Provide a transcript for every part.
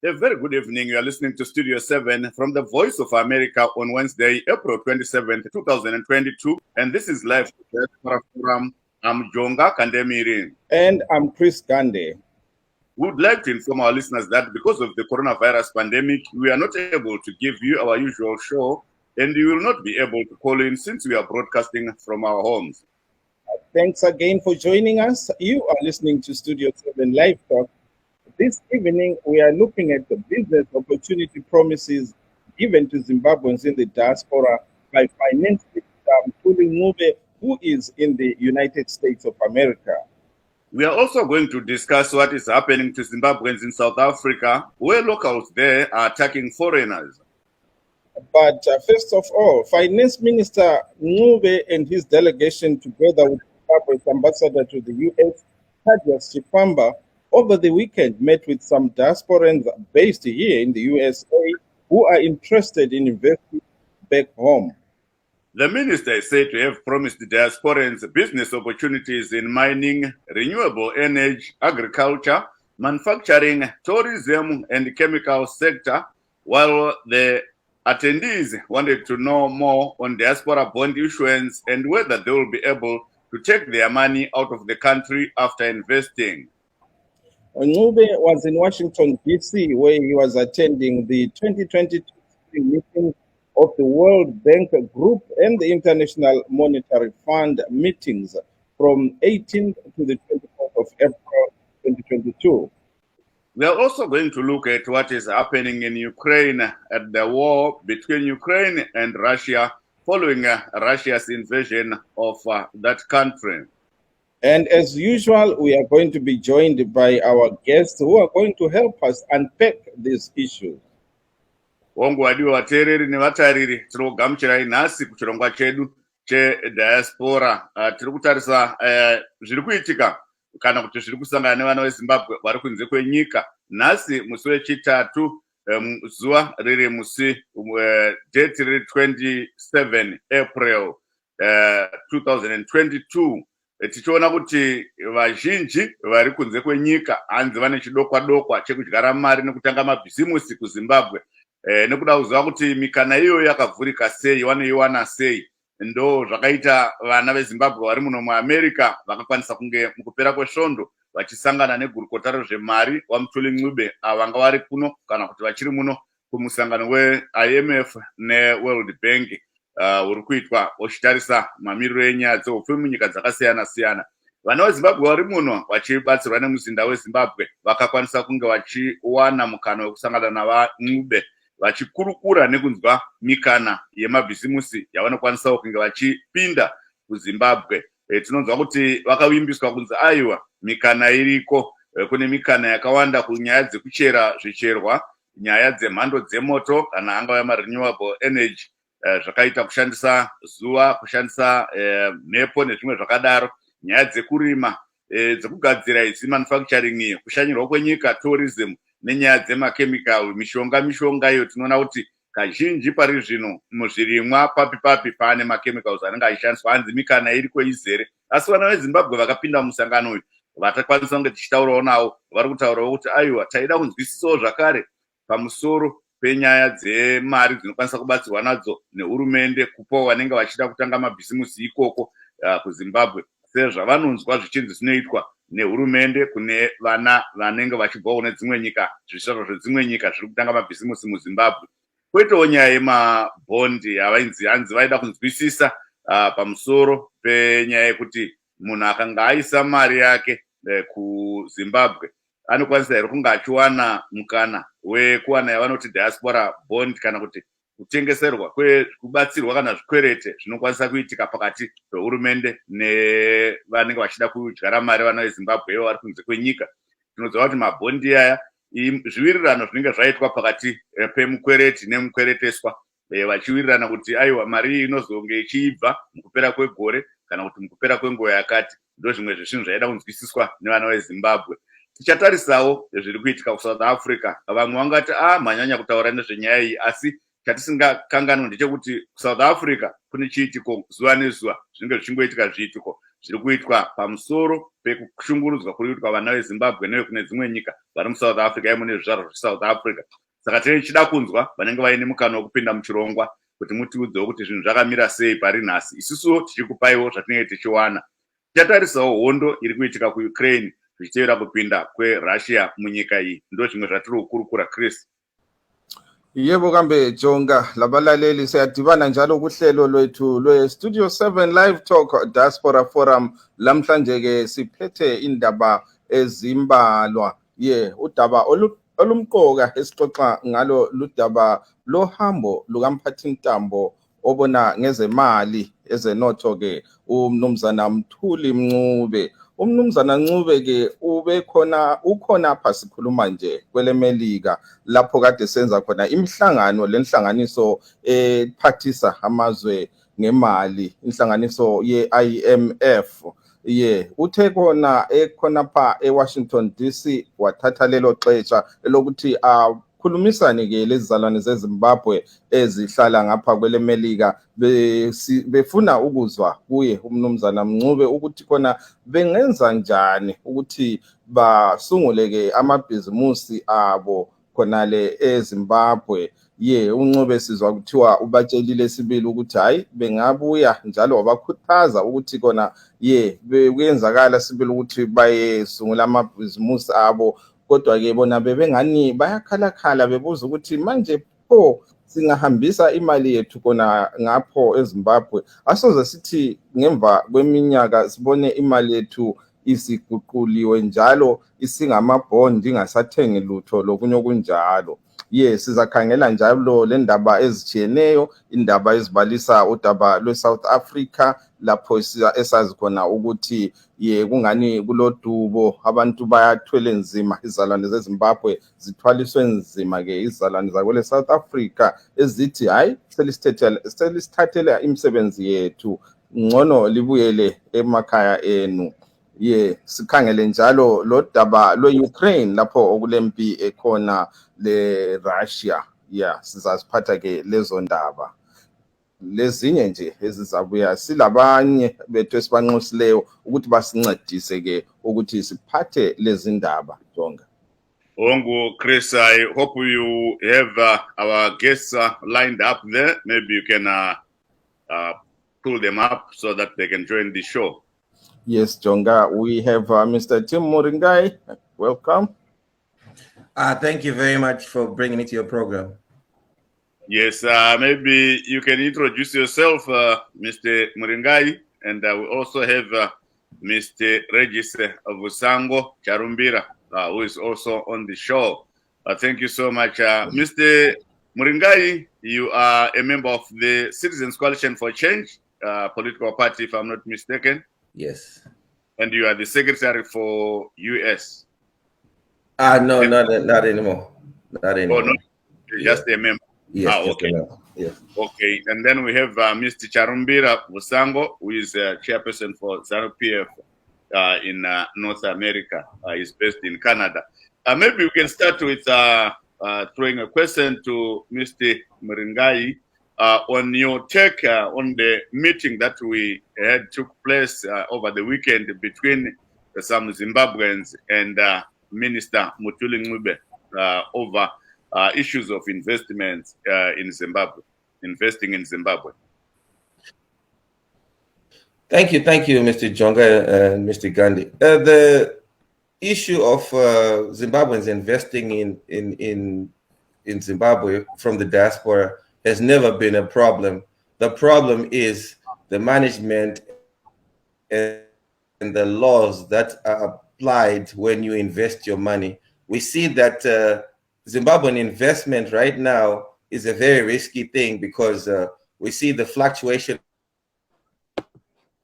A very good evening. You are listening to Studio 7 from the Voice of America on Wednesday, April 27th, 2022. And this is live Diaspora Forum. I'm Jonga Kandemiiri. And I'm Chris Gande. We would like to inform our listeners that because of the coronavirus pandemic, we are not able to give you our usual show, and you will not be able to call in since we are broadcasting from our homes. Thanks again for joining us. You are listening to Studio 7 Livetalk. This evening, we are looking at the business opportunity promises given to Zimbabweans in the diaspora by Finance Minister Mthuli Ncube, who is in the United States of America. We are also going to discuss what is happening to Zimbabweans in South Africa, where locals there are attacking foreigners. But first of all, Finance Minister Ncube and his delegation, together with Zimbabwe's ambassador to the U.S., Thaddeus Chipamba, over the weekend met with some diasporans based here in the USA who are interested in investing back home. The minister is said to have promised the diasporans business opportunities in mining, renewable energy, agriculture, manufacturing, tourism, and chemical sector, while the attendees wanted to know more on diaspora bond issuance and whether they will be able to take their money out of the country after investing. Ncube was in Washington, D.C., where he was attending the 2022 meeting of the World Bank Group and the International Monetary Fund meetings from 18th to the 24th of April 2022. We are also going to look at what is happening in Ukraine at the war between Ukraine and Russia following Russia's invasion of that country. And as usual, we are going to be joined by our guests who are going to help us unpack these issues. Wangu wadiwa watereri nevatariri tinogamuchirai nhasi kuchirongwa chedu chediaspora. Tiri kutarisa zviri kuitika kana kuti zviri kusangana nevana veZimbabwe vari kunze kwenyika. Nhasi musi wechitatu, zuva riri musi date riri 27 April 2022. Tichiona kuti vazhinji vari kunze kwenyika hanzi vane chidokwa-dokwa chekudyara mari nekutanga mabhizimusi kuZimbabwe. Nekuda kuziva kuti mikana iyo yakavhurika sei, vanoiwana sei, ndo zvakaita vana veZimbabwe vari muno muAmerica vakakwanisa kunge mukupera kwesvondo vachisangana negurukota rezvemari waMthuli Ncube vanga vari kuno kana kuti vachiri muno kumusangano weIMF neWorld Bank uri kuitwa uchitarisa mamiriro enyaya dzeupfumi munyika dzakasiyana-siyana. Vana veZimbabwe vari muno vachibatsirwa nemuzinda weZimbabwe vakakwanisa kunge vachiwana mukana wekusangana navaNcube vachikurukura nekunzwa mikana yemabhizimusi yavanokwanisa kunge vachipinda kuZimbabwe. Tinonzwa kuti vakavimbiswa kunzi aiwa mikana iriko, kune mikana yakawanda kunyaya dzekuchera zvicherwa, nyaya dzemhando dzemoto kana angava marenewable energy, zvakaita kushandisa zuva, kushandisa mhepo nezvimwe zvakadaro, nyaya dzekurima, dzekugadzira idzi manufacturing iyo, kushanyirwa kwenyika, tourism, nenyaya dzemakemikali, mishonga iyo tinoona kuti kazhinji pari zvino muzvirimwa papi pane makemicals anenge achishandiswa, hanzi mikana iriko izere. Asi vana veZimbabwe vakapinda musangano uyu vatakwanisa kunge tichitaurawo navo vari kutaurawo kuti aiwa taida kunzwisisawo zvakare pamusoro penyaya dzemari dzinokwanisa kubatsirwa nadzo nehurumende kupawo vanenge vachida kutanga mabhizimusi ikoko kuZimbabwe, sezvavanonzwa zvichinzi zvinoitwa nehurumende kune vana vanenge vachibvawo nedzimwe nyika, zvisharo zvedzimwe nyika zviri kutanga mabhizimusi muZimbabwe. Kwoitawo nyaya yemabhondi hanzi vaida kunzwisisa pamusoro penyaya yekuti munhu akanga aisa mari yake kuZimbabwe anokwanisa here kunge achiwana mukana wekuwana yavanoti diaspora bond kana kuti kutengeserwa kubatsirwa kana zvikwerete zvinokwanisa kuitika pakati pehurumende nevanenge vachida kudyara mari vana veZimbabwe ivo vari kunze kwenyika. Tinoziva kuti mabhondi aya zviwirirano zvinenge zvaitwa pakati pemukwereti nemukwereteswa, vachiwirirana kuti aiwa mari iyi inozonge ichibva mukupera kwegore kana kuti mukupera kwenguva yakati. Ndo zvimwe zvezvinhu zvaida kunzwisiswa nevana veZimbabwe. Tichatarisavo zviri kuitika kuSouth Africa. Vamwe vangati manyanya kutaura nezvenyaya iyi, asi chatisingakanganwa ndechekuti kuSouth Africa kune chiitiko zuva nezuva zvinenge zvichingoitika zviitiko zviri kuitwa pamusoro pekushungurudzwa kuri kuitwa vana veZimbabwe nevekune dzimwe nyika vari muSouth Africa imune zvizvarwa zveSouth Africa. Saka tichida kunzwa vanenge vaine mukana wekupinda muchirongwa kuti mutiudzewo kuti zvinhu zvakamira sei pari nhasi. Isusuwo tichikupaiwo zvatinenge tichiwana. Tichitarisawo hondo iri kuitika kuUkraine zvichitevera kupinda kweRussia munyika iyi. Ndo zvimwe zvatiri kukurukura Chris. Yebo kambe Jonga, labalaleli siyadibana njalo kuhlelo lwethu lwe-Studio 7 Live Talk Diaspora Forum. Lamhlanje ke siphethe indaba ezimbalwa. Udaba olumqoka esixoxa ngalo ludaba lohambo lukamphathintambo obona ngezemali ezenotho ke uMnumzana Mthuli Ncube. UMnumzana Ncube ke ukhona apha sikhuluma nje kwelemelika lapho kade senza khona imihlangano lenhlanganiso ephathisa amazwe ngemali, inhlanganiso ye-IMF. Uthe khona pha eWashington DC wathatha lelo xesha elokuthi khulumisane ke lezizalwane zeZimbabwe ezihlala ngapha kwelemelika befuna ukuzwa kuye uMnumzana Ncube ukuthi khona bengenza njani ukuthi basungule ke amabhizimusi abo khonale eZimbabwe. uNcube sizwa kuthiwa ubatshelile sibili ukuthi hayi bengabuya njalo wabakhuthaza ukuthi khona bekuyenzakala sibili ukuthi bayesungula amabhizimusi abo, kodwa ke bona bebengani bayakhalakhala bebuza ukuthi manje pho singahambisa imali yethu khona ngapho eZimbabwe, asoze sithi ngemva kweminyaka sibone imali yethu isiguquliwe njalo isingamabhondi ingasathengi lutho lokunye okunjalo. Sizakhangela njalo le ndaba ezitshiyeneyo, indaba ezibalisa udaba lweSouth Africa lapho esazi khona ukuthi kungani kulodubo abantu bayathwele nzima, izalwane zeZimbabwe zithwaliswe nzima ke izalwane zakwele South Africa ezithi hayi selisithathela imisebenzi yethu, ngcono libuyele emakhaya enu. Sikhangele njalo lo daba lwe-Ukraine lapho okulempi ekhona le-Russia. Sizaziphatha ke lezo ndaba lezinye nje ezizabuya, silabanye bethu esibanxusileyo ukuthi basincedise ke ukuthi siphathe lezi ndaba. Jonga. Chris, I hope you have our guests lined up there. Maybe you can pull them up so that they can join the show. Yes, Jonga, we have Mr. Tim Muringai. Welcome. Thank you very much for bringing me to your program. Yes, maybe you can introduce yourself, Mr. Muringai, and we also have Mr. Regis Vusango Charumbira, who is also on the show. Thank you so much. Mr. Muringai, you are a member of the Citizens Coalition for Change political party, if I'm not mistaken. Yes. And you are the secretary for US. No, not anymore. Not anymore. Oh, no, just a member. Yes. Okay. Yes. Okay. And then we have Mr. Charumbira Vusango, who is chairperson for ZANU-PF in North America. He's based in Canada. Maybe we can start with throwing a question to Mr. Muringai on your take on the meeting that we had took place over the weekend between some Zimbabweans and Minister Mthuli Ncube over issues of investments in Zimbabwe, investing in Zimbabwe. Thank you, Mr. Jonga and Mr. Gande. The issue of Zimbabweans investing in Zimbabwe from the diaspora has never been a problem. The problem is the management and the laws that are applied when you invest your money. We see that Zimbabwean investment right now is a very risky thing because we see the fluctuation,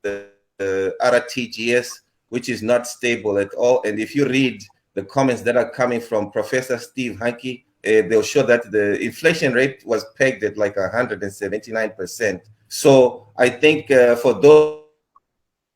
the RTGS, which is not stable at all. And if you read the comments that are coming from Professor Steve Hanke, they'll show that the inflation rate was pegged at like 179%. So I think for those who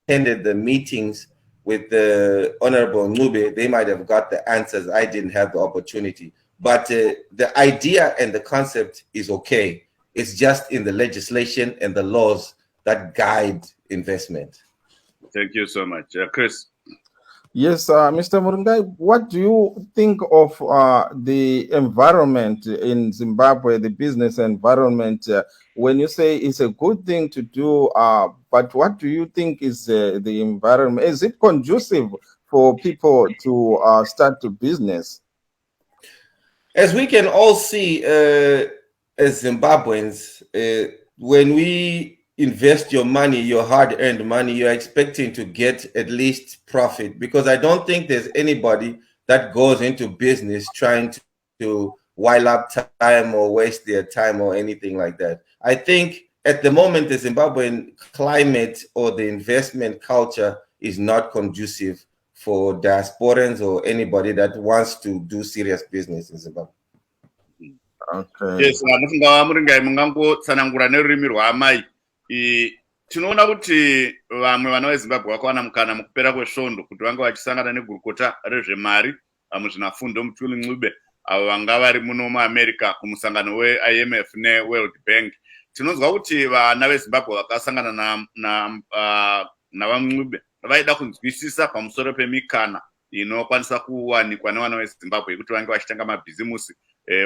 attended the meetings with the Honorable Ncube, they might have got the answers. I didn't have the opportunity. But the idea and the concept is okay. It's just in the legislation and the laws that guide investment. Thank you so much. Chris. Yes, Mr. Murungai, what do you think of the environment in Zimbabwe, the business environment? When you say it's a good thing to do, but what do you think is the environment? Is it conducive for people to start a business? As we can all see, as Zimbabweans, when we invest your money, your hard-earned money, you're expecting to get at least profit, because I don't think there's anybody that goes into business trying to while up time or waste their time or anything like that. I think at the moment, the Zimbabwean climate or the investment culture is not conducive for diasporans or anybody that wants to do serious business in Zimbabwe. Okay. Yes, vanofunga Muringai mungangotsanangura nerurimi rwaamai. Tinoona kuti vamwe vana veZimbabwe vakawana mukana mukupera kwesvondo kuti vange vachisangana negurukota rezvemari muzvinafundo Mthuli Ncube avo vanga vari muno muAmerica kumusangano weIMF neWorld Bank. Tinonzwa kuti vana veZimbabwe vakasangana naVancube vaida kunzwisisa pamusoro pemikana inokwanisa kuwanikwa nevana veZimbabwe kuti vange vachitanga mabhizimusi.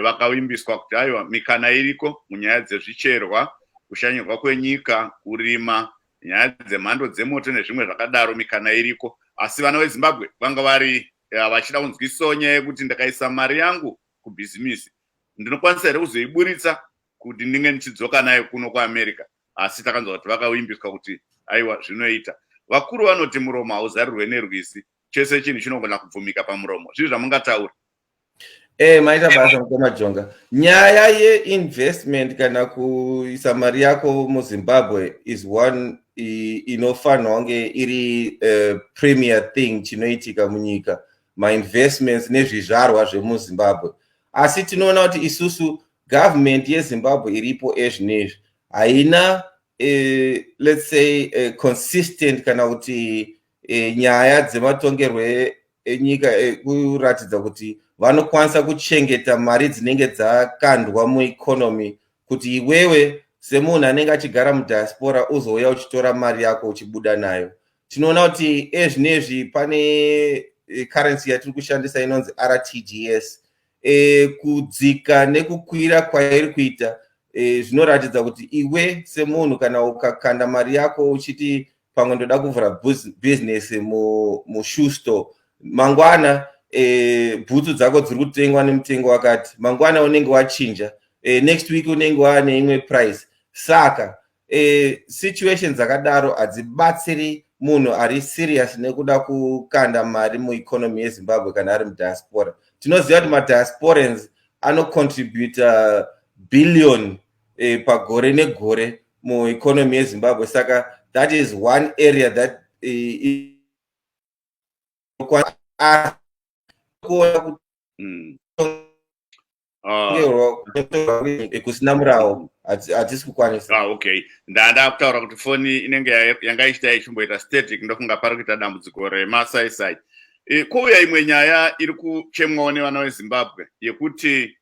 Vakavimbiswa kuti aiwa mikana iriko munyaya dzezvicherwa, kushanyirwa kwenyika, kurima, nyaya dzemhando dzemoto nezvimwe zvakadaro, mikana iriko. Asi vana veZimbabwe vanga vari vachida kunzwisisawo nyaya yekuti ndakaisa mari yangu kubhizimisi, ndinokwanisa here kuzoiburitsa kuti ndinge ndichidzoka nayo kuno kuAmerica. Asi takanzwa kuti vakavimbiswa kuti aiwa zvinoita. Vakuru vanoti muromo hauzarirwe nerwisi, chese chinhu chinogona kubvumika pamuromo. Zvizvi zvamungataura. Maita basa Mukoma Jonga. Nyaya ye-investment kana kuisa mari yako muZimbabwe is one inofanwa kunge iri premier thing chinoitika munyika. Ma-investments nezvizvarwa zvemuZimbabwe. Asi tinoona kuti isusu government yeZimbabwe iripo ezvinezvi haina let's say consistent kana kuti nyaya dzematongerwe enyika kuratidza kuti vanokwanisa kuchengeta mari dzinenge dzakandwa mueconomy kuti iwewe semunhu anenge achigara mudiaspora uzouya uchitora mari yako uchibuda nayo. Tinoona kuti ezvinezvi pane currency yatiri kushandisa inonzi RTGS. Kudzika nekukwira kwairi kuita zvinoratidza kuti iwe semunhu kana ukakanda mari yako uchiti pamwe ndoda kuvhura business mushoe store, mangwana bhutsu dzako dziri kutengwa nemutengo wakati, mangwana unenge wachinja, next week unenge wane imwe price. Saka situations dzakadaro hadzibatsiri munhu ari serious nekuda kukanda mari mueconomy yeZimbabwe kana ari mudiaspora. Tinoziva kuti madiasporans anocontributa billion pagore negore mueconomy yeZimbabwe. Saka that is one area that kusina murawo hatisi kukwanisa. Okay, ndanda kutaura kuti foni inenge yanga ichita ichimboita static, ndofunga pari kuita dambudziko remasaisai. Kouya imwe nyaya iri kuchemwawo nevana veZimbabwe yekuti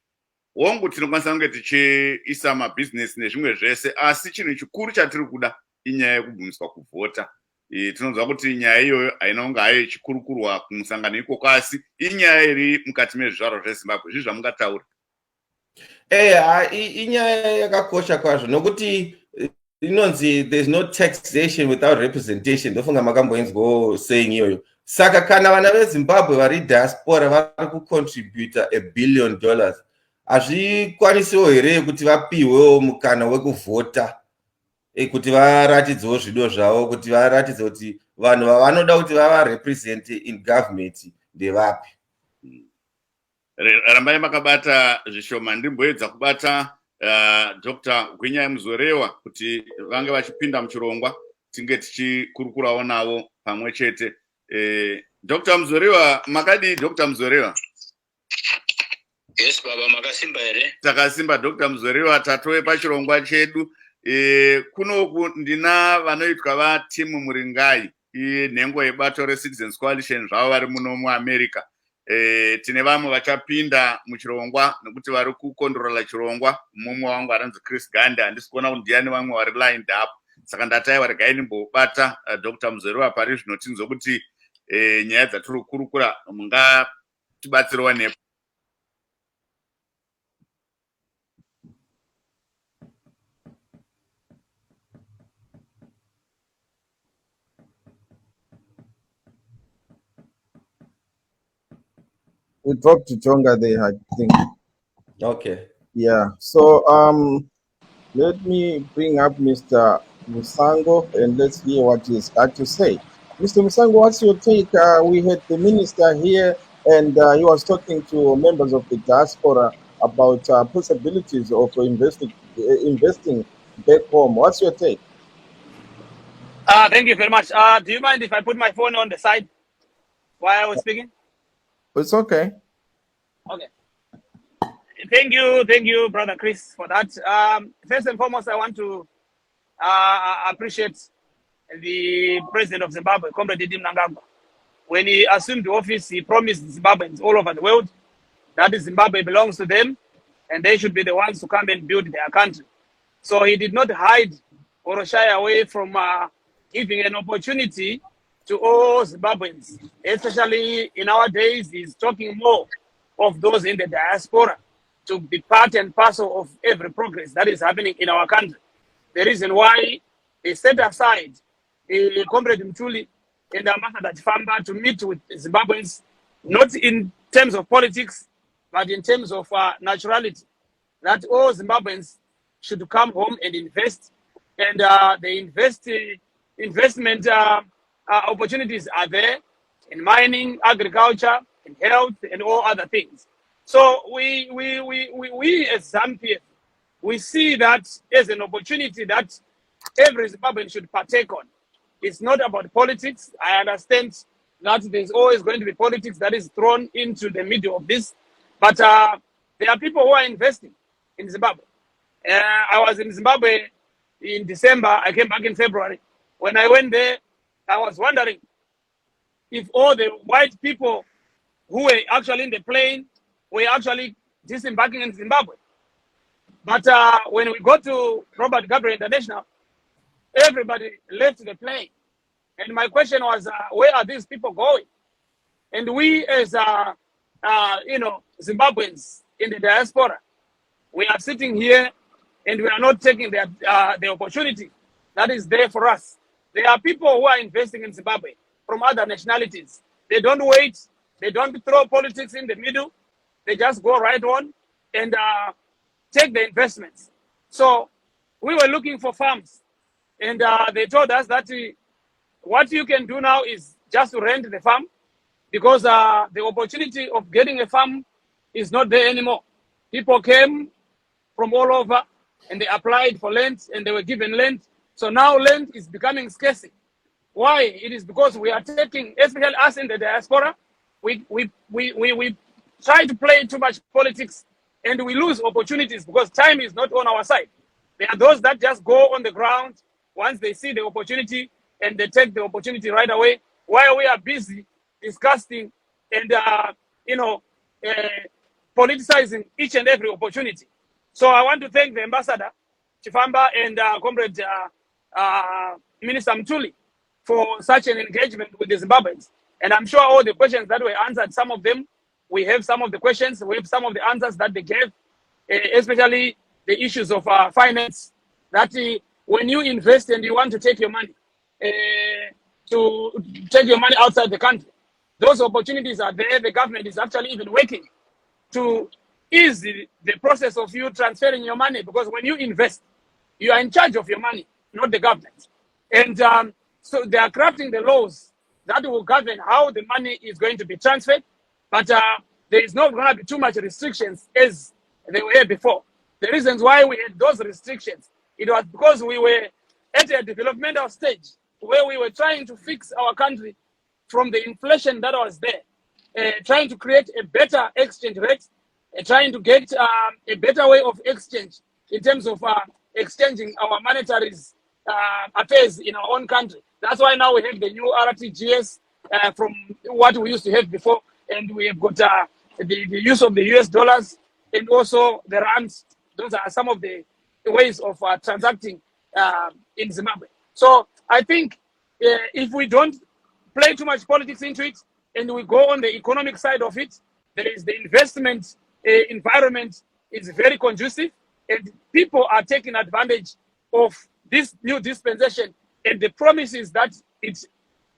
hongu tinokwanisa kunge tichiisa mabhizinesi nezvimwe zvese, asi chinhu chikuru chatiri kuda inyaya yekubvumiswa kuvhota. Tinonzwa kuti nyaya iyoyo haina kunge hayo ichikurukurwa kumusangano ikoko, asi inyaya iri mukati mezvizvarwa zveZimbabwe. Zvizvi zvamungataura? Inyaya yakakosha kwazvo nokuti inonzi there's no taxation without representation. Ndofunga makamboinzwawo saying iyoyo. Saka kana vana veZimbabwe vari diaspora vari kucontributa $1 billion, hazvikwanisiwo here kuti vapiwewo mukana wekuvhota, kuti varatidzewo zvido zvavo, kuti varatidze kuti vanhu vavanoda kuti vavarepresent in government ndevapi. Rambai makabata zvishoma, ndimboedza kubata Dr. Gwinyai Muzorewa kuti vange vachipinda muchirongwa tinge tichikurukurawo navo pamwe chete. Dr. Muzorewa, makadi Dr. Muzorewa? Yes baba, makasimba here? Takasimba Dr. Muzorewa, tatove pachirongwa chedu. Kunoku ndina vanoitwa vatimu Muringai, nhengo yebato reCitizens Coalition zvavo vari muno muAmerica. Tine vamwe vachapinda muchirongwa nekuti vari kukondorola chirongwa. Mumwe wangu aranzi Chris Gande, handisi kuona kuti ndiani vamwe vari lined up. saka ndataiwa regai nimbobata Dr. Muzoriwa pari zvino tinzwe kuti nyaya dzatiri kukurukura mungatibatsirawo nepo. We dropped Jonga there, I think. Okay. Yeah. So let me bring up Mr. Musango and let's hear what he's got to say. Mr. Musango, what's your take? We had the minister here and he was talking to members of the diaspora about possibilities of investing back home. What's your take? Thank you very much. Do you mind if I put my phone on the side while I was speaking? It's okay. Okay. Thank you, Brother Chris, for that. First and foremost, I want to appreciate the President of Zimbabwe, Comrade Mnangagwa. When he assumed the office, he promised Zimbabweans all over the world that Zimbabwe belongs to them and they should be the ones to come and build their country. So he did not hide or shy away from giving an opportunity to all Zimbabweans, especially in our days. He's talking more of those in the diaspora to be part and parcel of every progress that is happening in our country. The reason why they set aside Comrade Mthuli and Ambassador Chifamba to meet with Zimbabweans, not in terms of politics, but in terms of naturality, that all Zimbabweans should come home and invest, and the investment opportunities are there in mining, agriculture, in health, and all other things. So we as Zambians, we see that as an opportunity that every Zimbabwean should partake on. It's not about politics. I understand that there's always going to be politics that is thrown into the middle of this, but there are people who are investing in Zimbabwe. I was in Zimbabwe in December. I came back in February. When I went there, I was wondering if all the white people who were actually in the plane were actually disembarking in Zimbabwe. But when we got to Robert Gabriel International, everybody left the plane. And my question was, where are these people going? And we as, Zimbabweans in the diaspora, we are sitting here and we are not taking the opportunity that is there for us. There are people who are investing in Zimbabwe from other nationalities. They don't wait. They don't throw politics in the middle. They just go right on and take the investments. So we were looking for farms, and they told us that what you can do now is just to rent the farm, because the opportunity of getting a farm is not there anymore. People came from all over and they applied for land and they were given land. So now land is becoming scarce. Why? It is because we are taking, especially us in the diaspora, we try to play too much politics and we lose opportunities because time is not on our side. There are those that just go on the ground once they see the opportunity and they take the opportunity right away, while we are busy discussing and politicizing each and every opportunity. So I want to thank the Ambassador Chifamba and Comrade Minister Mthuli for such an engagement with the Zimbabweans. And I'm sure all the questions that were answered, some of them, we have some of the questions, we have some of the answers that they gave, especially the issues of finance, that when you invest and you want to take your money, outside the country, those opportunities are there. The government is actually even working to ease the process of you transferring your money, because when you invest, you are in charge of your money, not the government. And so they are crafting the laws that will govern how the money is going to be transferred, but there is not going to be too much restrictions as they were before. The reasons why we had those restrictions, it was because we were at a developmental stage where we were trying to fix our country from the inflation that was there, trying to create a better exchange rate, trying to get a better way of exchange in terms of exchanging our monetary affairs in our own country. That's why now we have the new RTGS from what we used to have before, and we have got the use of the US dollars and also the rands. Those are some of the ways of transacting in Zimbabwe. So I think if we don't play too much politics into it and we go on the economic side of it, there is the investment environment is very conducive and people are taking advantage of this new dispensation and the promises that it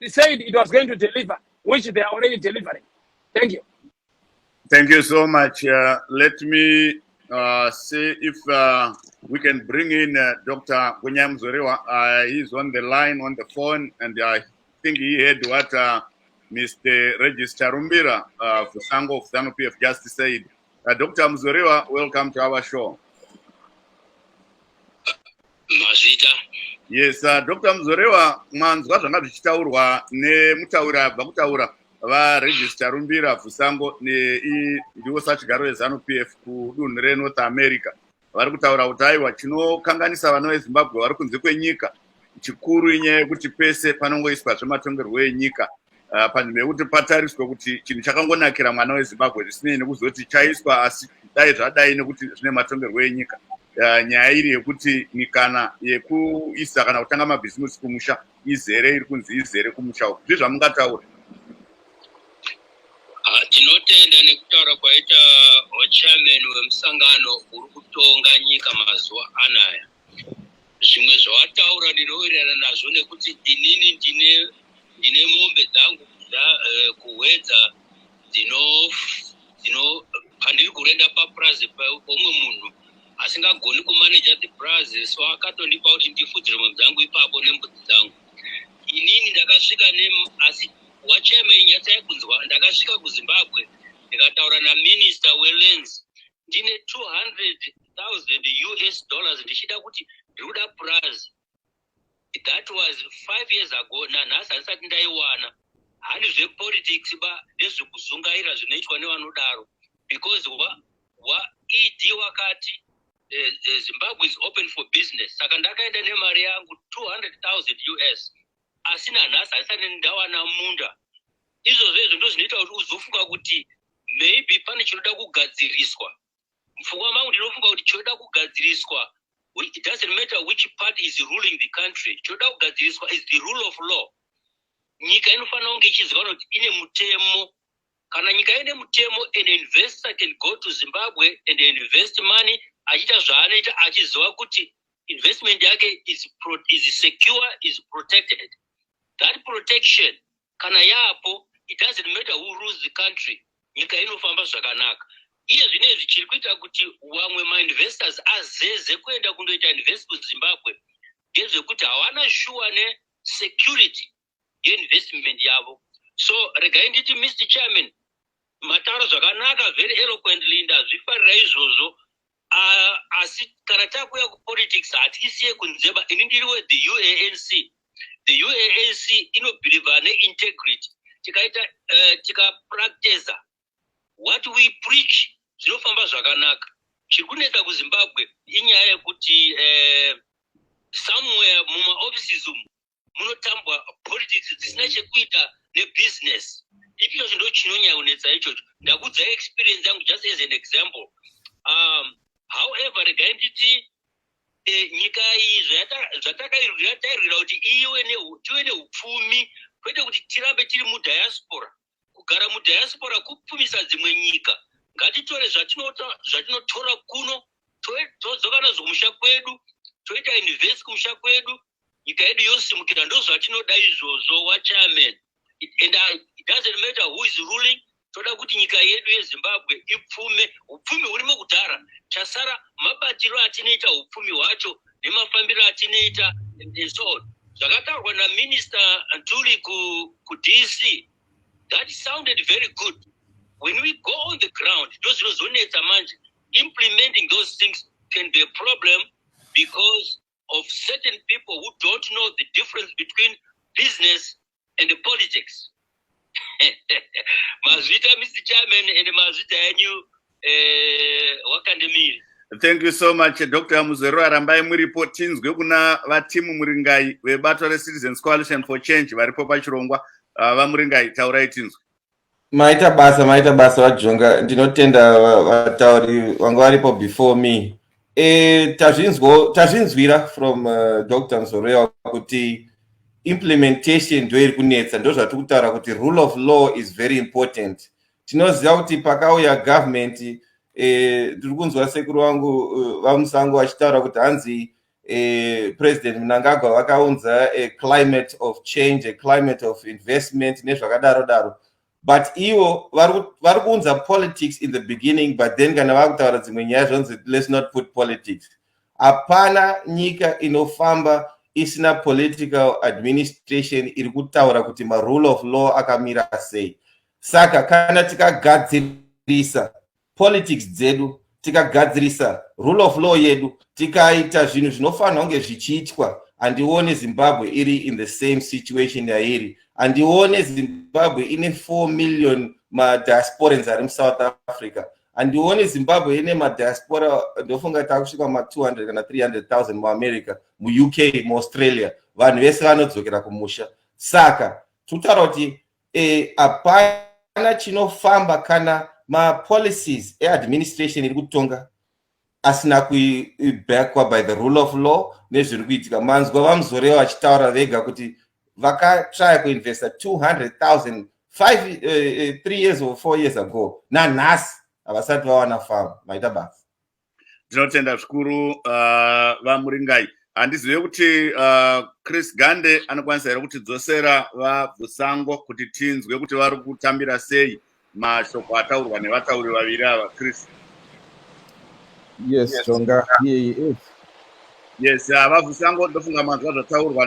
said it was going to deliver, which they are already delivering. Thank you. Thank you so much. Let me see if we can bring in Dr. Gunyam Zorewa. He's on the line, on the phone, and I think he heard what Mr. Register Rumbira Fusango of ZANU-PF just said. Dr. Mzorewa, welcome to our show. Mazita. Yes, Dr. Mzorewa, manzwa zvanga zvichitaurwa nemutaura bakutaura va Register Rumbira Fusango ndiwo sachigaro weZANU-PF kudunhu reNorth America. Vari kutaura kuti aiwa chinokanganisa vana veZimbabwe vari kunze kwenyika chikuru inyaya yekuti pese panongoiswa zvematongerwo enyika panzvimbo yekuti patariswe kuti chinhu chakangonakira mwana weZimbabwe zvisinei nekuzoti chaiswa asi dai zvadai nekuti zvine matongerwo enyika. Nyaya iri yekuti mikana yekuisa kana kutanga mabhizimusi kumusha izere iri kunzi izere kumusha uku ndizvo zvamungataura. Tinotenda nekutaura kwaita chairman wemusangano uri kutonga nyika mazuva anaya. Zvimwe zvawataura ndinowirirana nazvo nekuti inini ndine mombe dzangu kuwedza pandiri kurenda papurazi pomwe munhu asingagoni kumanage the prize, so akatondipa kuti ndifudzire mombe dzangu ipapo nembudzi dzangu. Inini ndakasvika asi wachairman yatsai kunzwa ndakasvika kuZimbabwe ndikataura naminister welands ndine $200,000 ndichida kuti ndikuda prize. That was 5 years ago. Nanhasi handisati ndaiwana. Handi zvepolitics ba nezvekuzungaira zvinoitwa nevanodaro, because ED wakati Zimbabwe is open for business. Saka ndakaenda nemari yangu $200,000 asi nanhasi handisati ndawana munda. Izvozvo ndo zvinoita kuti uzofunga kuti maybe pane chinoda kugadziriswa. Mupfungwa mangu ndinofunga kuti chinoda kugadziriswa, it doesn't matter which party is ruling the country. Choda kugadziriswa is the rule of law. Nyika inofanira kunge ichiziva kuti ine mutemo. Kana nyika ine mutemo, an investor can go to Zimbabwe and invest money achita zvaanoita achiziva kuti investment yake is secure, is protected. That protection kana yapo, it doesn't matter who rules the country. Nyika inofamba zvakanaka. Iye zvinezvi chiri kuita kuti wamwe ma-investors azeze kuenda kundoita invest kuZimbabwe ngezvekuti hawana sure ne-security ye-investment yavo. So regai nditi Mr. Chairman, mataura zvakanaka very eloquently ndazvifarira izvozvo, asi kana takuya kupolitics hatisiye kunzeba. Ini ndiriwe the UANC. The UANC inobhiliva ne-integrity. Tikapractice what we preach zvinofamba zvakanaka. Chiri kunetsa kuZimbabwe inyaya yekuti somewhere mumaoffices umu munotambwa politics dzisina chekuita nebusiness. Icho ndo chinonyanya kunetsa ichocho. Ndakudza experience yangu just as an example. However, regai nditi nyika iyi zvatairira kuti tive neupfumi, kwete kuti tirambe tiri mudiaspora. Kugara mudiaspora kupfumisa dzimwe nyika. Ngatitore zvatinotora kuno, todzoka nazvo kumusha kwedu, toita invest kumusha kwedu, nyika yedu yosimukira. Ndo zvatinoda izvozvo wachairman. And it doesn't matter who is ruling. Toda kuti nyika yedu yeZimbabwe ipfume. Upfumi hurimo kudhara. Chasara mabatiro atinoita upfumi hwacho nemafambiro atinoita and so on. Zvakataurwa naMinister Mthuli ku DC. That sounded very good. When we go on the ground, implementing those things can be a problem because of certain people who don't know the difference between business and the politics. Mazvita, Mr. Chairman, and Mazvita Yanyu Wakandemiiri. Thank you so much, Dr. Muzero. Arambai muripo tinzwe kuna vatimu muringai vebato reCitizens Coalition for Change varipo pachirongwa vamuringai taurai tinzwe. Maita basa waJonga, ndinotenda vatauri wanga varipo before me. tazvinzwira from Dr. Nzorewa kuti implementation ndoiri kunetsa, ndozvatiri kutaura kuti rule of law is very important. Tinoziva kuti pakauya government, tiri kunzwa sekuru wangu vamusango vachitaura kuti hanzi President Mnangagwa vakaunza a climate of change, a climate of investment nezvakadaro daro. But ivo vari kuunza politics in the beginning, but then kana vakutaura dzimwe nyaya zvonzi let's not put politics. Hapana nyika inofamba isina political administration iri kutaura kuti ma rule of law akamira sei. Saka kana tikagadzirisa politics dzedu, tikagadzirisa rule of law yedu, tikaita zvinhu zvinofanira kunge zvichiitwa, andione Zimbabwe iri in the same situation yairi, andione Zimbabwe ine 4 million ma-diasporans ari South Africa, andione Zimbabwe ine ma-diaspora ndofunga takusvika ma-200 kana 300,000 mu-America, mu-UK, mu-Australia, vanhu vese vanodzokera kumusha. Saka tutaura kuti hapana chinofamba kana ma-policies e-administration iri kutonga asina kubackwa by the rule of law nezviri kuitika. Manzwa vamuzorewa vachitaura vega kuti vakatraya kuinvesta 200,000 3 years or 4 years ago, nanhasi havasati vawana famu. Maita basa. Tinotenda zvikuru vamuringai. Handizive kuti Chris Gande anokwanisa here kutidzosera vabvusango kuti tinzwe kuti vari kutambira sei mashoko ataurwa nevatauri vaviri ava. Chris. Yes, Jonga, here he is. Yes, vabvusango ndofunga manzwa zvataurwa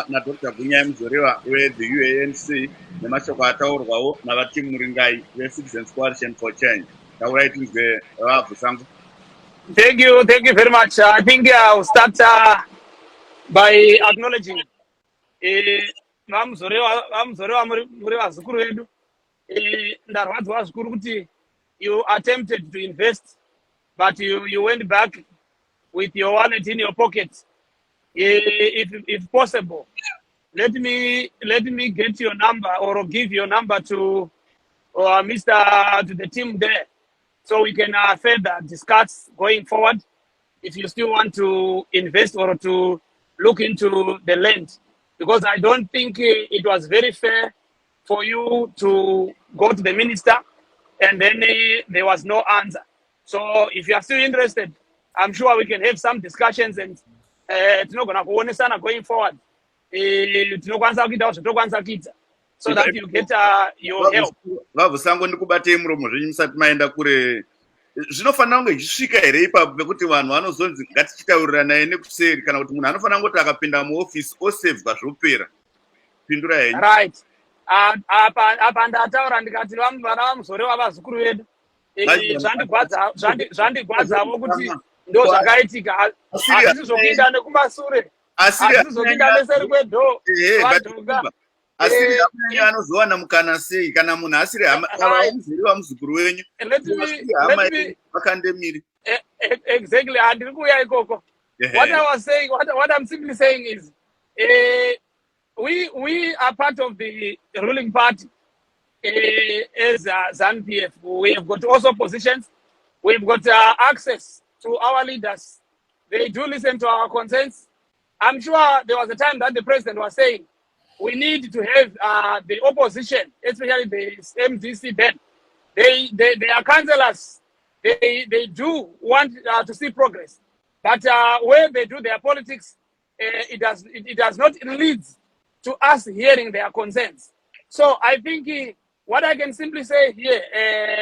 naDr. Gunyai Muzorewa we-the UANC nemashoko ataurwawo navati Muringai we-Citizens Coalition for Change. Taurai tinzwe vabvusango. Thank you very much. I think I'll start by acknowledging Vamuzorewa muri vazukuru vedu. Ndarwadzwa zvikuru kuti you attempted to invest, but you went back with your wallet in your pocket. If possible, let me get your number or give your number to to the team there, so we can further discuss going forward if you still want to invest or to look into the land, because I don't think it was very fair for you to go to the minister and then there was no answer. So if you are still interested, I'm sure we can have some discussions and it's not going to going forward. So that you get your help. Vabvusango ndikubatei muromo zvenyu musati maenda kure. Zvinofanira kunge zvisvika here ipapo pekuti vanhu vanozonzi ngatichitaurira naye nekuseri, kana kuti munhu anofanira ngoti akapinda muofisi osevhwa zvopera. Pindura henyu. Right. Apa ndataura ndikati vana vamuzorewa vazukuru vedu. Zvandigwadzavo kuti ndo zvakaitika. Hazvizopinda nekumasure. Hazvizopinda neseri kwedho. Asiri anozowana mukana sei kana munhu asiri hama muzukuru wenyu. Kandemiiri. Exactly. Handiri kuuya ikoko. What I was saying, what I'm simply saying is, we are part of the ruling party as ZANU-PF. We have got also positions. We've got access to our leaders. They do listen to our concerns. I'm sure there was a time that the president was saying we need to have the opposition, especially the MDC then. They are councillors. They do want to see progress. But when they do their politics, it does not lead to us hearing their concerns. So I think what I can simply say here,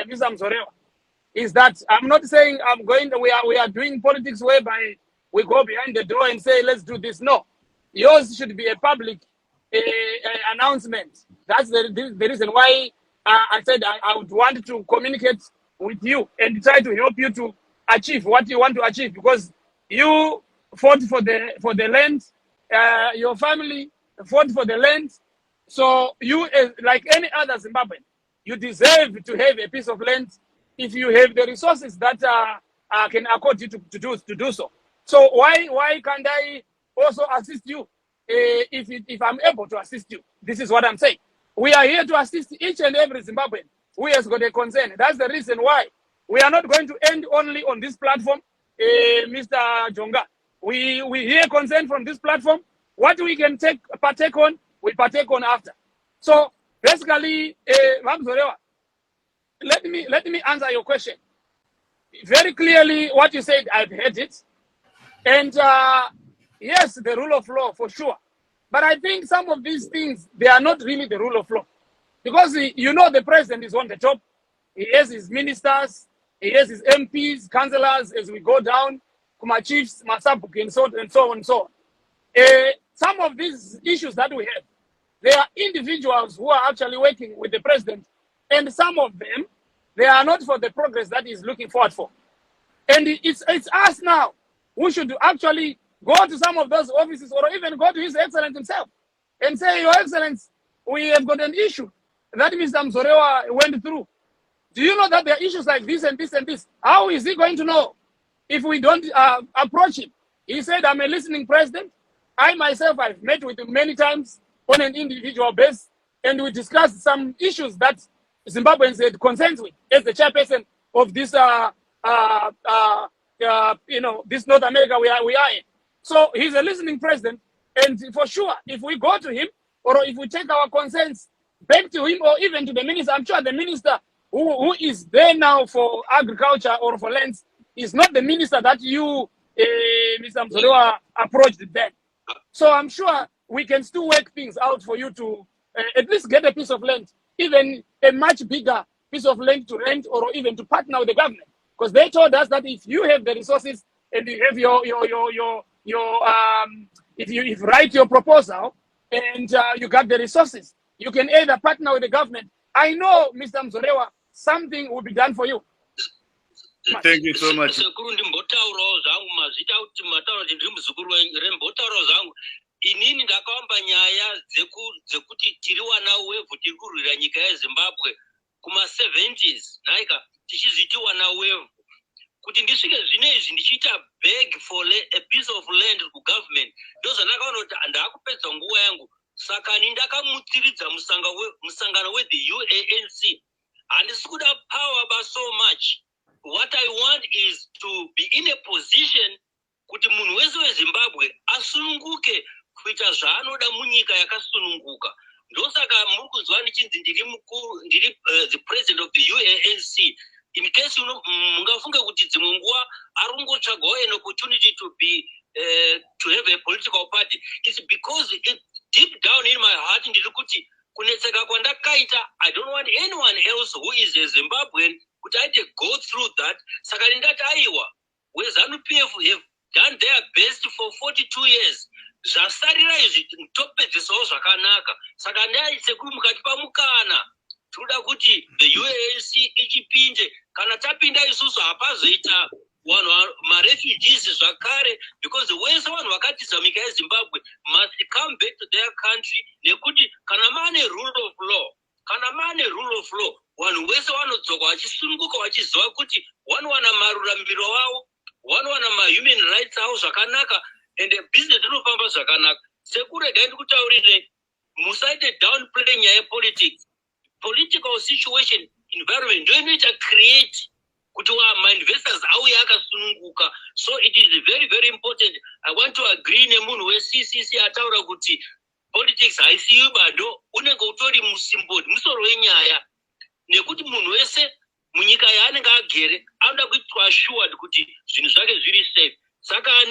Mr. Mzorewa, is that I'm not saying we are doing politics whereby we go behind the door and say, let's do this. No. Yours should be a public announcement. That's the reason why I said I would want to communicate with you and try to help you to achieve what you want to achieve, because you fought for the land, your family fought for the land. So you, like any other Zimbabwean, you deserve to have a piece of land if you have the resources that can accord you to do so. So why can't I also assist you if I'm able to assist you? This is what I'm saying. We are here to assist each and every Zimbabwean who has got a concern. That's the reason why we are not going to end only on this platform. Mr. Jonga, we hear concern from this platform. What we can partake on, we partake on after. So basically, let me answer your question very clearly. What you said, I've heard it, and yes, the rule of law for sure. But I think some of these things, they are not really the rule of law, because the president is on the top. He has his ministers, he has his MPs, councillors. As we go down, Kuma chiefs, Masabuki, and so on and so on and so on. Some of these issues that we have, there are individuals who are actually working with the president, and some of them, they are not for the progress that he's looking forward for. And it's us now who should actually go to some of those offices, or even go to His Excellency himself and say, Your Excellency, we have got an issue that Mr. Mzorewa went through. Do you know that there are issues like this and this and this? How is he going to know if we don't approach him? He said, I'm a listening president. I myself, I've met with him many times on an individual basis, and we discussed some issues that Zimbabweans had concerns with as the chairperson of this, this North America we are in. So he's a listening president, and for sure, if we go to him, or if we take our concerns back to him, or even to the minister, I'm sure the minister who is there now for agriculture or for lands is not the minister that you, Mr. Mzorewa, approached then. So I'm sure we can still work things out for you to at least get a piece of land, even a much bigger piece of land to rent, or even to partner with the government. Because they told us that if you have the resources and you have if you write your proposal and you got the resources, you can either partner with the government. I know, Mr. Mzorewa, something will be done for you. Thank you so much. Inini ndakaamba nyaya dzekuti tiri wana wevhu tiri kurwira nyika yeZimbabwe kuma 70s naika tichiziti wana wevhu kuti ndisvike zvinezvi ndichiita beg for a piece of land to government ndozvanakaona kuti ndakupedza nguva yangu saka ndakamutsiridza musangano the UANC handisi kuda power but so much. What I want is to be in a position kuti munhu wese weZimbabwe asununguke kuita zvaanoda munyika yakasununguka. Ndosaka muri kunzwa ndichinzi ndiri the president of the UANC. In case mungafunge kuti dzimwe nguva arungotsvagawo an opportunity to be to have a political party, it's because deep down in my heart ndiri kuti kunetseka kwandakaita, I don't want anyone else who is a Zimbabwean kuti aite go through that. Saka ndati aiwa, weZANU-PF have done their best for 42 years. Zvasarira izvi topedzesawo zvakanaka. Saka ndaise kuri mukati pamukana toda kuti the UANC ichipinde. Kana tapinda isusu hapazoita vanhu marefugees zvakare, because wese vanhu vakatiza nyika yeZimbabwe must come back to their country, nekuti kana mane rule of law, vanhu wese vanodzoka vachisununguka vachiziva kuti vanowana maruramiro avo, vanowana mahuman rights avo zvakanaka, and business inofamba zvakanaka. Sekurega ndikutaurire, musaite downplay nyaya yepolitics. Political situation environment ndio inoita create kuti ma-investors auye akasununguka. So it is very, very important. I want to agree nemunhu we-CCC ataura kuti politics haisiyi bado, unenge utori musoro wenyaya, nekuti munhu wese munyika yaanenge agere anoda kuitwa assured kuti zvinhu zvake zviri safe. Saka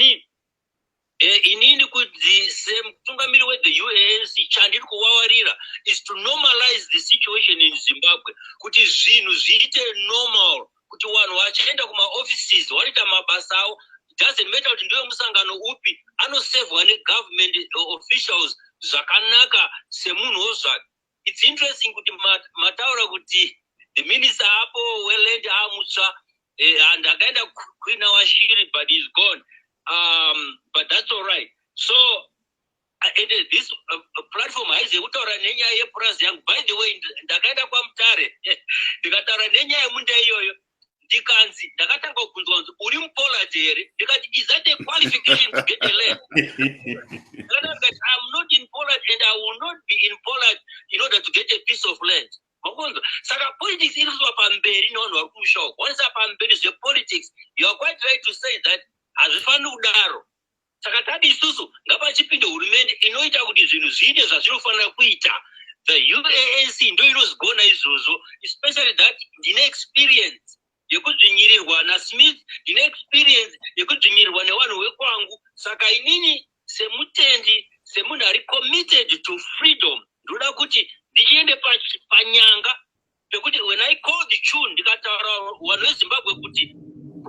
inini kuti semutungamiri we-the UANC chandiri kuvavarira is to normalize the situation in Zimbabwe, kuti zvinhu zviite normal, kuti vanhu vachienda kuma-offices vaita mabasa avo, it doesn't matter kuti ndiwe musangano upi, anosevhwa ne-government officials zvakanaka semunhuwo zvake. It's interesting kuti mataura kuti the minister apo weland amutsva and akaenda Queen Washiri, but he's gone. But that's all right. So this platform haizi kutaura nenyaya yepurazi yangu. By the way, ndakaenda kwaMutare ndikataura nenyaya yemunda iyoyo, ndikanzi ndakatanga kubvunzwa kunzi uri muPoland here, ndikati is that a qualification to get a land? I'm not in Poland and I will not be in Poland in order to get a piece of land. Magonzo. Saka politics iri kuzowa pamberi nevanhu vari kumushauri. Wanisa pamberi zvepolitics, you are quite right to say that hazvifaniri kudaro. Saka tadi isusu ngapachipinde hurumende inoita kuti zvinhu zviite zvazvinofanira kuita. The UANC ndo inozigona izvozvo, especially that ndine experience yekudzvinyirirwa naSmith, ndine experience yekudzvinyirirwa nevanhu vekwangu. Saka inini semutendi, semunhu ari committed to freedom, ndoda kuti ndichiende panyanga pekuti when I call the tune ndikataura vanhu veZimbabwe kuti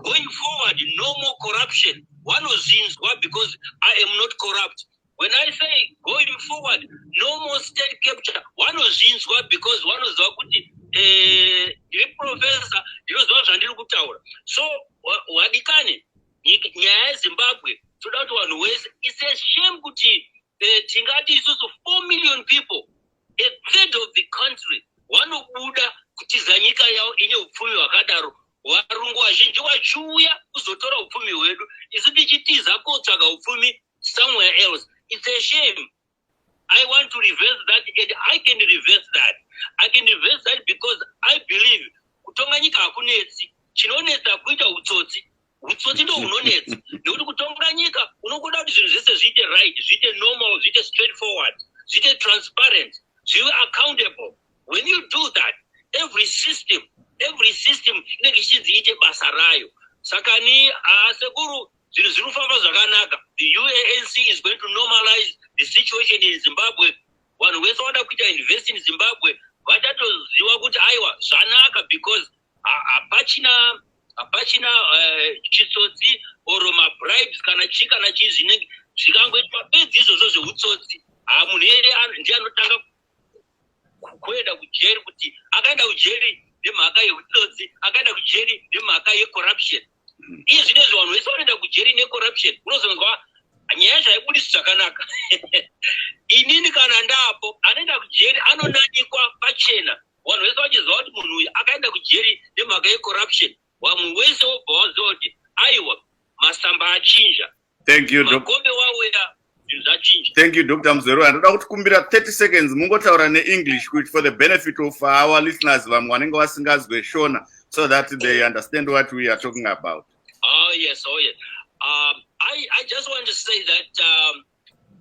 going forward no more corruption, vanozvinzwa because I am not corrupt. When I say going forward no more state capture, vanozvinzwa because vanoziva kuti professor ndinoziva zvandiri kutaura. So wadikani nyaya yeZimbabwe toda kuti vanhu vese, it's a shame kuti tingati isusu 4 million people, a third of the country, vanobuda kutiza nyika yavo ine upfumi hwakadaro. Varungu vazhinji vachiuya kuzotora upfumi hwedu, isu tichitiza kotsvaga upfumi somewhere else. It's a shame. I want to reverse that, and I can reverse that. I can reverse that because I believe kutonga nyika hakunetsi, chinonetsa kuita utsotsi. Utsotsi ndo unonetsa. Nekuti kutonga nyika unokuda kuti zvinhu zvese zviite right, zviite normal, zviite straightforward, zviite transparent, zvive accountable. When you do that, every system inenge ichidziite basa rayo. Saka ni sekuru zvinhu zviri kufamba zvakanaka. The UANC is going to normalize the situation in Zimbabwe. Vanhu vese vada kuita invest in Zimbabwe vatatoziva kuti aiwa zvanaka because hapachina chitsotsi or mabribes kana chii kana chii zvinenge zvikangoitwa bedzi izvozvo zveutsotsi. Munhu ndiye anotanga kuenda kujeri kuti akaenda kujeri nemhaka yeutsotsi, akaenda kujeri nemhaka yecorruption. Iye zvinezvi vanhu vese vanoenda kujeri necorruption, unozonzwa nyaya zvaibudisi zvakanaka. Inini kana ndapo anoenda kujeri anonanikwa pachena. Vanhu vese vachiziva kuti munhu uyu akaenda kujeri nemhaka yecorruption. Vamwe vese vobva vaziva kuti aiwa masamba achinja. Thank you, Makombe wawera zvinhu zvachinja. Thank you, Dr. Mzerwa. Ndoda kuti kumbira 30 seconds mungotaura neEnglish for the benefit of our listeners vamwe vanenge vasingazwe Shona, so that they understand what we are talking about. Oh yes. I just want to say that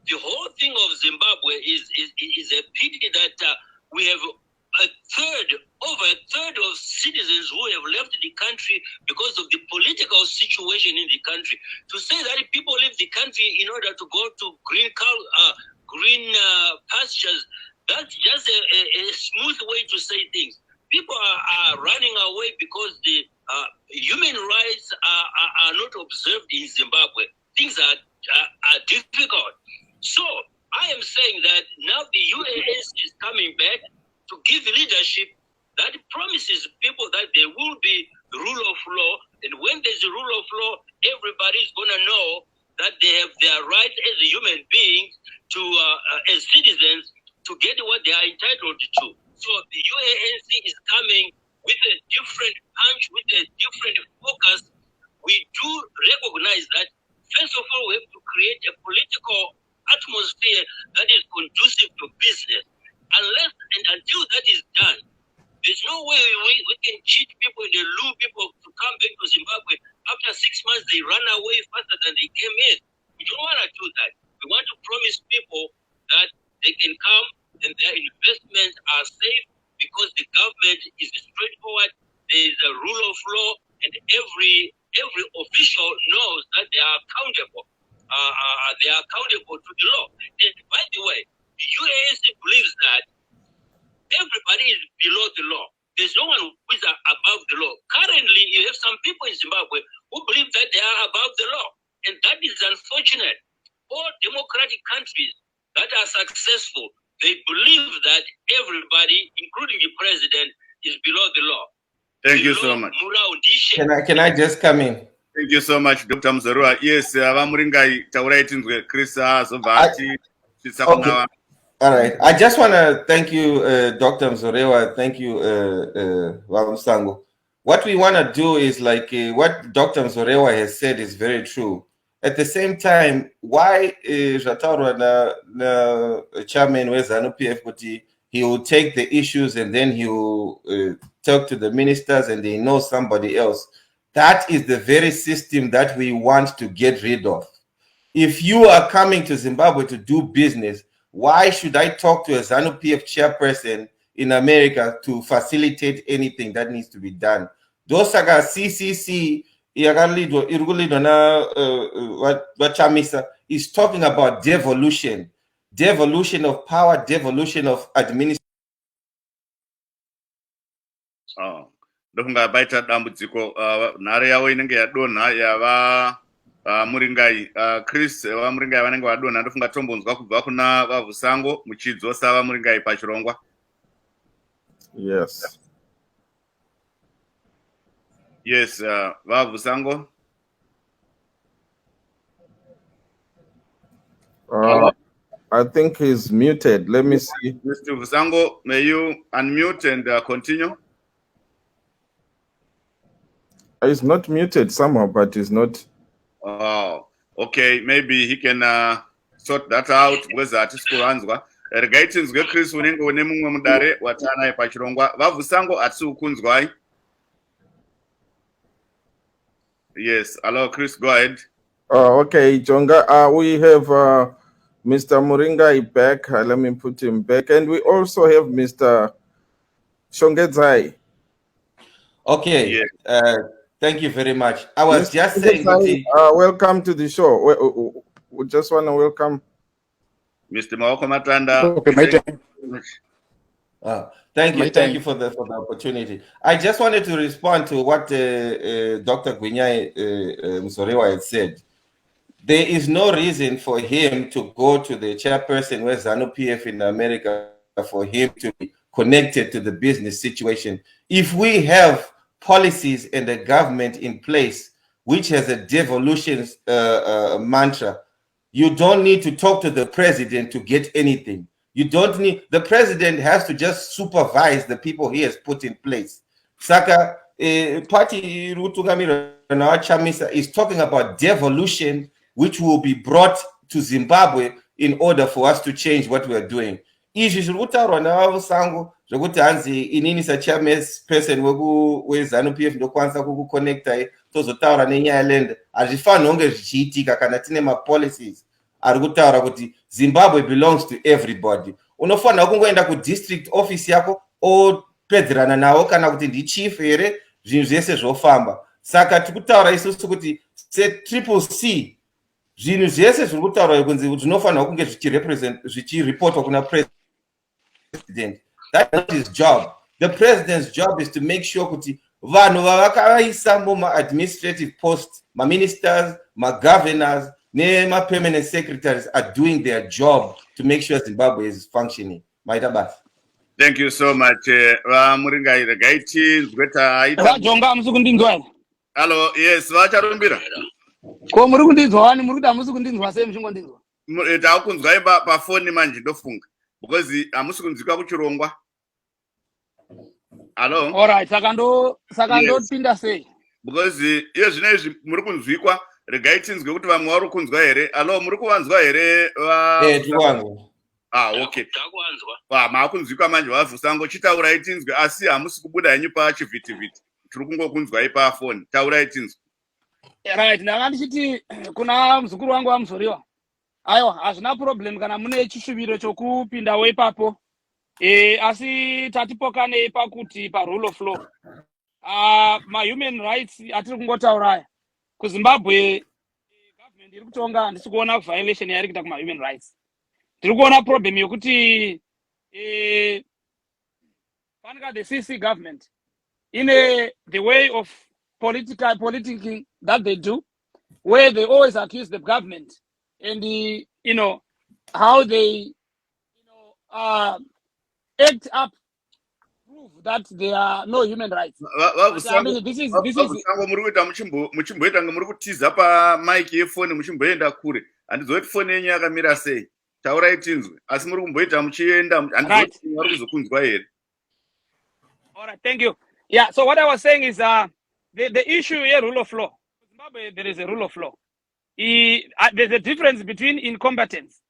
the whole thing of Zimbabwe is a pity that we have over a third of citizens who have left the country because of the political situation in the country. To say that people leave the country in order to go to green pastures, that's just a smooth way to say things. People are running away because the human rights are not observed in Zimbabwe. Things are difficult. So I am saying that now the UANC is coming back to give leadership that promises people that there will be rule of law. And when there's a rule of law, everybody is going to know that they have their rights as human beings to, as citizens, to get what they are entitled to. So the UANC is coming with a different punch, with a different focus. We do recognize that, first of all, we have to create a political atmosphere that is conducive to business. Unless and until that is done, there's no way we can cheat people and lure people to come back to Zimbabwe. After 6 months, they run away faster than they came in. We don't want to do that. We want to promise people that they can come and their investments are safe because the government is straightforward. There is a rule of law, and every official knows that they are accountable. They are accountable to the law. And by the way, the UANC believes that everybody is below the law. There's no one who is above the law. Currently, you have some people in Zimbabwe who believe that they are above the law. And that is unfortunate. All democratic countries that are successful, they believe that everybody, including the president, is below the law. Thank you so much. Can I just come in? Thank you so much, Dr. Mzerwa. Yes, avamuringai taurai tinzwe Chris Zobati. Okay. All right. I just want to thank you, Dr. Mzerwa. Thank you, Wamsango. What we want to do is like what Dr. Mzerwa has said is very true. At the same time, why Jataurwa na chairman wa ZANU-PF kuti he will take the issues and then he will talk to the ministers and they know somebody else. That is the very system that we want to get rid of. If you are coming to Zimbabwe to do business, why should I talk to a ZANU-PF chairperson in America to facilitate anything that needs to be done? Dosaka CCC is talking about devolution of power, devolution of administration. Ndofunga baita dambudziko nhare yavo inenge yadonha yava muringai Chris vamuringai vanenge vadonha ndofunga tombonzwa kubva kuna vavhusango muchidzosa vamuringai pachirongwa. Yes. Yes, vavhusango. I think he's muted. Let me see. Mr. Vusango, may you unmute and continue? He's not muted somehow, but he's not. Oh, okay. Maybe he can sort that out. Because that is kuranzwa. Regaitins ge Chris unenge une mumwe mudare watana pachirongwa. Vavusango atsi ukunzwai. Yes. Hello, Chris. Go ahead. Okay, Jonga. We have Mr. Muringai back. Let me put him back, and we also have Mr. Shongedzai. Okay. Yes. Thank you very much. I was just saying. Welcome to the show. We just want to welcome Mr. Maoko Matanda. Okay, my turn. Thank you. Thank you for the opportunity. I just wanted to respond to what Dr. Gwinyai Msorewa had said. There is no reason for him to go to the chairperson with ZANU-PF in America for him to be connected to the business situation. If we have policies and a government in place which has a devolution mantra, you don't need to talk to the president to get anything. You don't need, the president has to just supervise the people he has put in place. Saka party Rutugamira Chamisa is talking about devolution, which will be brought to Zimbabwe in order for us to change what we are doing. Izvi zviri kutaurwa navasango zvokuti hanzi inini sachairperson weZANU-PF ndokwanisa kukuconnectai tozotaura nenyaya land hazvifaniri kunge zvichiitika kana tine mapolicies ari kutaura kuti Zimbabwe belongs to everybody. Unofanira kungoenda kudistrict office yako opedzerana nawo kana kuti ndichief here zvinhu zvese zvofamba. Saka tikutaura isusu kuti se-CCC zvinhu zvese zviri kutaurwa kunzi zvinofanira kunge zvichireportwa kuna president. That's not his job. The president's job is to make sure kuti vanhu vavakaisa muma-administrative posts, ma-ministers, ma-governors, nema-permanent secretaries are doing their job to make sure Zimbabwe is functioning. Thank you so much. Muringai regaiti zweta aita. Jonga musukundinzwa. Hello, yes, vacharumbira. Ko muri kundinzwa wani muri kuti amusi kundinzwa sei muchingondinzwa? Taakunzwai pafoni manje ndofunga. Because amusi kunzwika kuchirongwa. Hello? All right, saka ndopinda sei? Because iye zvinezvi muri kunzwikwa regaitinzwe kuti vamwe vari kunzwa here. Hello, muri kuvanzwa here? Okay. Maakunzwikwa manje Vavusango chitaurai tinzwe asi hamusi kubuda henyu pachivhitivhiti. Tiri kungokunzwai pafoni. Taurai tinzwe. Right, ndanga ndichiti kuna muzukuru wangu waMuzoriwa. Aiwa, hazvina problem kana mune chishuviro chokupindawo ipapo. Asi tatipokanei pakuti rule of law. Ma-human rights atiri kungotauraya. KuZimbabwe government iri kutonga handisi kuona violation yairi kuita kuma-human rights. Tiri kuona problem yokuti panika the CC government in the way of politicking that they do, where they always accuse the government and how they act up, prove that there are no human rights. I mean, this is muri kuita muchimboita nge muri kutiza pamaiki yefoni muchimboenda kure. Handizoti foni yenyu yakamira sei. Taurai tinzwe. Asi muri kumboita muchienda handizoti muri kuzokunzwa here. All right, thank you. Yeah, so what I was saying is the issue here, rule of law. In Zimbabwe, there is a rule of law. There's a difference between incompetence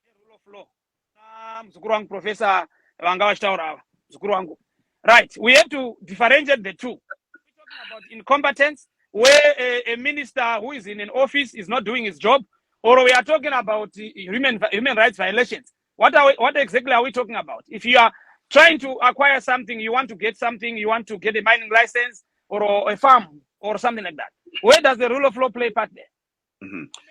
and rule of law. Professor Right, we have to differentiate the two. We're talking about incompetence, where a minister who is in an office is not doing his job, or we are talking about human rights violations. What exactly are we talking about? If you are trying to acquire something, you want to get something, you want to get a mining license or a farm or something like that, where does the rule of law play part there?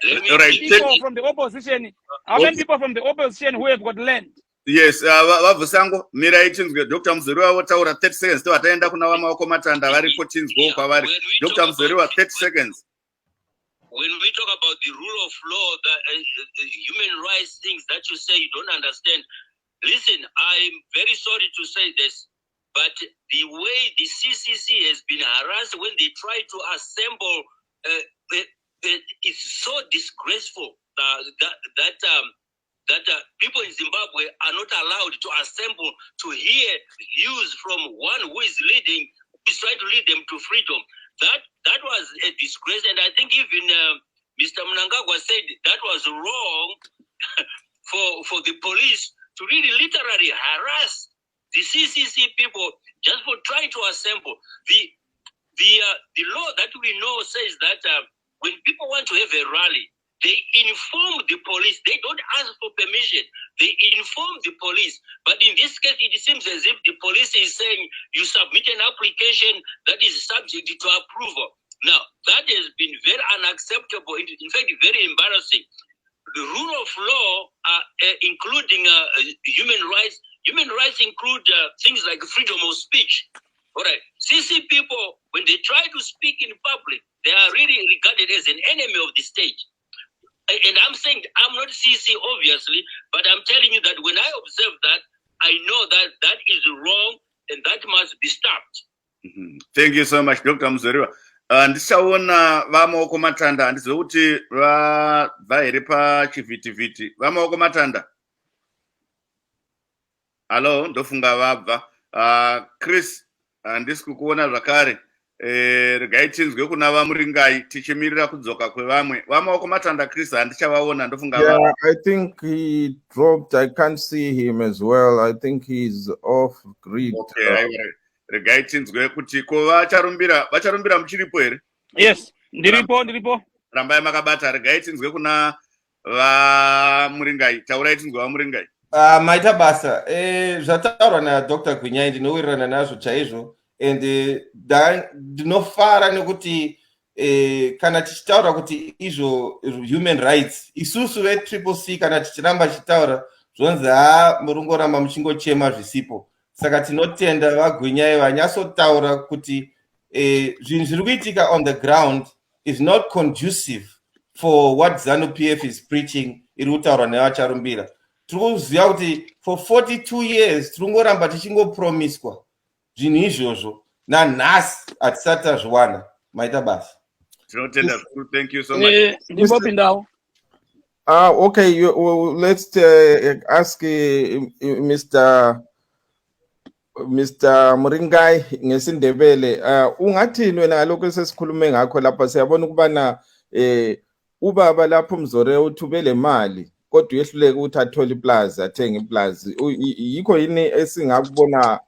People from the opposition, how many people from the opposition who have got land? Yes, vavusango mirai chinzwe Dr. Mzeriwa wataura 30 seconds to ataenda kuna wamaoko matanda vari potinzgo kwavari. Dr. Mzeriwa 30 seconds. When we talk about the rule of law, the human rights things that you say you don't understand, listen, I'm very sorry to say this, but the way the CCC has been harassed when they try to assemble, it's so disgraceful that people in Zimbabwe are not allowed to assemble to hear views from one who is leading, who is trying to lead them to freedom. That was a disgrace, and I think even Mr. Mnangagwa said that was wrong for the police to really literally harass the CCC people just for trying to assemble. The law that we know says that when people want to have a rally, they inform the police. They don't ask for permission. They inform the police. But in this case, it seems as if the police is saying you submit an application that is subject to approval. Now, that has been very unacceptable, in fact, very embarrassing. The rule of law, including human rights include things like freedom of speech. All right. CC people, when they try to speak in public, they are really regarded as an enemy of the state. And I'm saying, I'm not CC, obviously, but I'm telling you that when I observe that, I know that that is wrong and that must be stopped. Thank you so much, Dr. Mzeriwa. Ndichaona vamaoko matanda handizive kuti vabva here pachivhitivhiti. Vamaoko matanda. Hello, ndofunga vabva. Chris, handisi kukuona zvakare. Regai tinzwe kuna vamuringai tichimirira kudzoka kwevamwe. Vamaoko matanda Chris handichavaona ndofunga vabva. Yeah, I think he dropped. I can't see him as well. I think he's off grid. Okay, regai tinzwe kuti ko vacharumbira muchiripo here? Yes, ndiripo. Rambai makabata. Regai tinzwe kuna vamuringai. Taurai tinzwe vamuringai. Maita basa. Zvataurwa naDr. Gwinyai ndinowirirana nazvo chaizvo. And ndinofara nekuti kana tichitaura kuti izvo human rights isusu ve-CCC kana tichiramba chitaura zvonzi murongoramba muchingochema zvisipo. Saka tinotenda vaGwinyai vanyatsotaura kuti zvinhu zviri kuitika on the ground is not conducive for what ZANU-PF is preaching. Iri kutaurwa nevacharumbira. Tiri kuziva kuti for 42 years tiri kungoramba tichingopromiswa zvinhu izvozvo nanhasi hatisati tazviwana. Maita basa. Thank you so much. Okay, let's ask Mr. Muringai ngesindebele. Ungathini wena lokho esesikhulume ngakho lapha siyabona ukubana ubaba lapho Mzore uthubele mali kodwa uyehluleka ukuthi athole iplaza athenge iplaza. Yikho yini esingakubona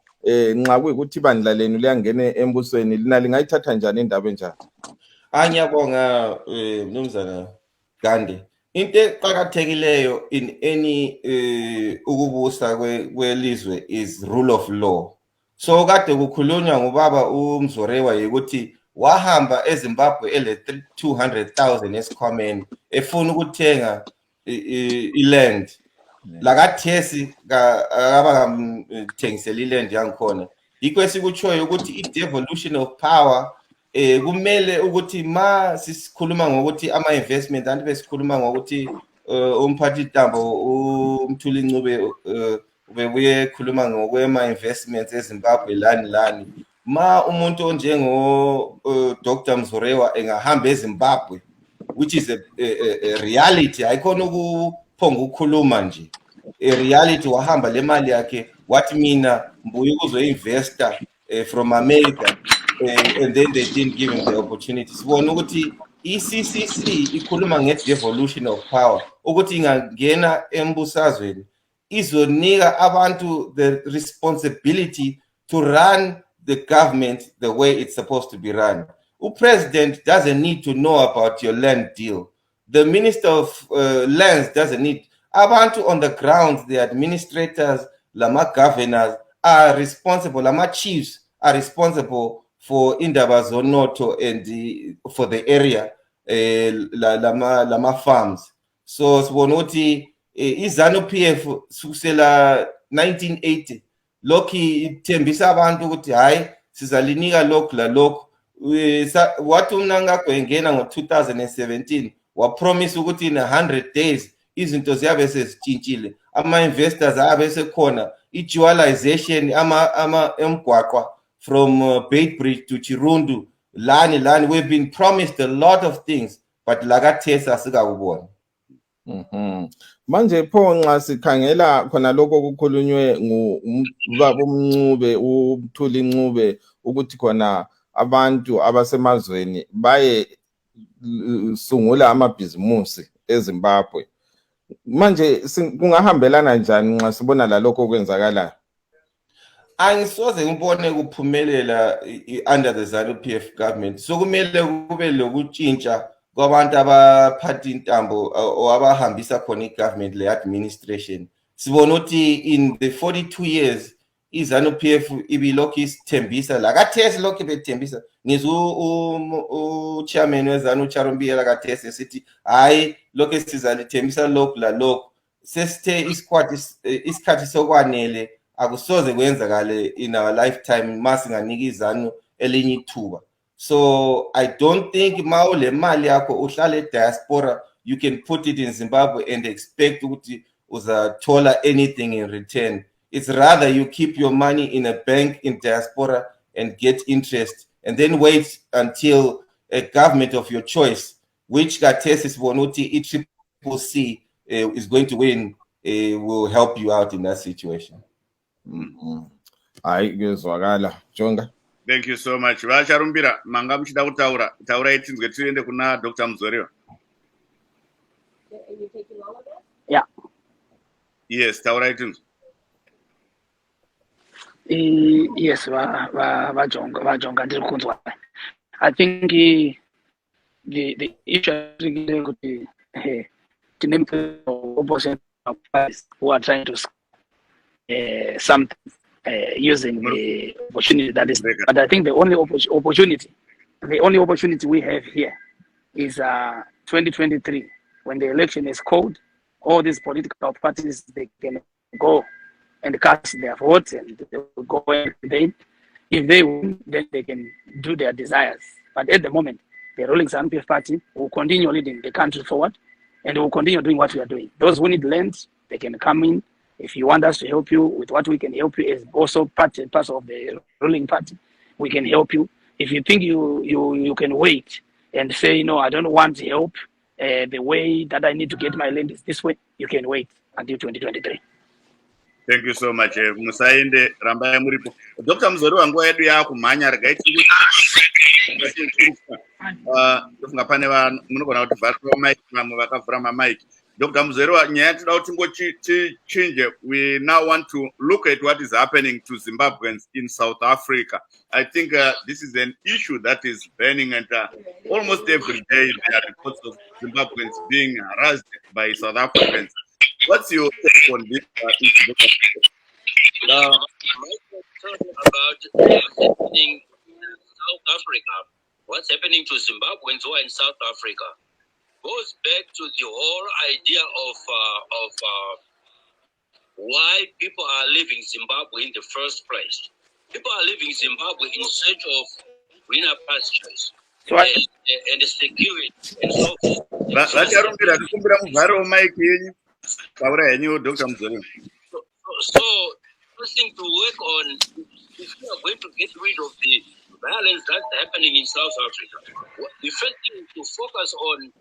nxa kuyikuthi ibandla lenu liyangena embusweni lina lingayithatha njani indaba enjalo? Ngiyabonga Mnumzana Gande. Into eqhakathekileyo in any ukubusa kwelizwe is rule of law. So kade kukhulunywa ngubaba uMzorewa ukuthi wahamba eZimbabwe ele 200,000 esikhwameni efuna ukuthenga iland. Lakathesi akabathengisela iland yangikhona. Yikho esikutshoyo ukuthi i-devolution of power kumele ukuthi ma sisikhuluma ngokuthi ama investment anti besikhuluma ngokuthi umphathi Tambo uMthuli Ncube ubebuye khuluma ngokwema investments eZimbabwe lani ma umuntu onjengo Dr. Mzorewa engahamba eZimbabwe, which is a reality, ayikhona ukuphonga ukukhuluma nje. A reality, wahamba le mali yakhe wathi mina mbuye ukuzoinvesta from America, and then they didn't give him the opportunity. Sibona ukuthi iCCC ikhuluma nge-devolution of power ukuthi ingangena embusazweni izonika abantu the responsibility to run the government the way it's supposed to be run. The president doesn't need to know about your land deal. The Minister of Lands doesn't need. Abantu on the ground, the administrators, lama governors are responsible. Lama chiefs are responsible for indaba zonoto and for the area, lama farms. So sibonoti iZANU-PF kusukela 1980 lokhu ithembisa abantu ukuthi hayi sizalinika lokhu la lokhu. Wathi umna ngagwengena ngo-2017 wapromise ukuthi in 100 days izinto ziyabe sezitshintshile, ama-investors ayabe sekhona, i-dualization emgwaqwa from Beitbridge to Chirundu, lani we've been promised a lot of things but lakathesa sikakubona. Manje pho nxa sikhangela khona lokho okukhulunywe ngubaba uMncube, uMthuli Ncube, ukuthi khona abantu abasemazweni baye sungula amabhizimusi eZimbabwe. Manje kungahambelana njani nxa sibona lalokho okwenzakala? Angisoze ngibone kuphumelela under the ZANU-PF government. So kumele kube lokutshintsha kwabantu abaphatha intambo abahambisa khona igovernment le administration. Sibona ukuthi in the 42 years iZANU-PF ibilokhu isithembisa lakathesi lokhu bethembisa. Ngizwe chairman weZANU Charumbia lakathesi esithi hayi lokhu sizalithembisa lokhu la lokhu. Sesithe isikhathi sokwanele akusoze kwenzakale in our lifetime masinganika iZANU elinye ithuba. So I don't think le mali yakho uhlale diaspora you can put it in Zimbabwe and expect ukuthi uzathola anything in return. It's rather you keep your money in a bank in diaspora and get interest and then wait until a government of your choice, which Gatesis Bonuti ECCC is going to win, will help you out in that situation. Jonga. Thank you so much. Vacharumbira, manga muchida kutaura. Taura itinzwe tiende kuna Dr. Mzoriwa. Are you taking all of it? Yeah. Yes, taura itinzwe. Yes, vajonga ndiri kunzwa. I think the issue is the opposition parties who are trying to something using the opportunity that is. But I think the only opportunity we have here is 2023 when the election is called. All these political parties, they can go and cast their votes and they will go and debate. If they win, then they can do their desires. But at the moment, the ruling ZANU-PF party will continue leading the country forward and will continue doing what we are doing. Those who need land, they can come in. If you want us to help you with what we can help you as also part of the ruling party, we can help you. If you think you can wait and say, no, I don't want help, the way that I need to get my land is this way, you can wait until 2023. Thank you so much. Musainde Rambai Muripo. Dr. Mzoriwa nguwa yedu ya kumhanya regaiti. Pane vanhu munogona kuti vhakura mic vamwe vakavhura mamic. Dr. Mzoriwa, nyaya toda kuti ngochinje. We now want to look at what is happening to Zimbabweans in South Africa. I think this is an issue that is burning, and almost every day there are reports of Zimbabweans being harassed by South Africans. What's your take on this issue? My concern about what's happening in South Africa, what's happening to Zimbabweans who are in South Africa, goes back to the whole idea of why people are leaving Zimbabwe in the first place. People are leaving Zimbabwe in search of greener pastures and security and so forth. So, first thing to work on, if we are going to get rid of the violence that's happening in South Africa, the first thing is to focus on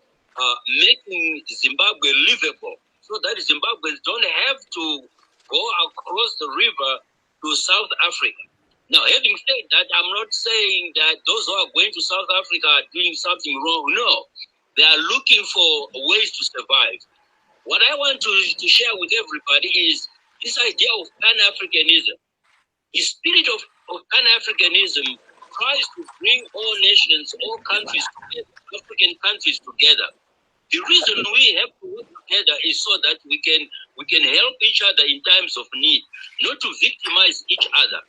making Zimbabwe livable, so that Zimbabweans don't have to go across the river to South Africa. Now, having said that, I'm not saying that those who are going to South Africa are doing something wrong. No, they are looking for ways to survive. What I want to share with everybody is this idea of Pan-Africanism. The spirit of Pan-Africanism tries to bring all nations, all countries together, African countries together. The reason we have to work together is so that we can help each other in times of need, not to victimize each other.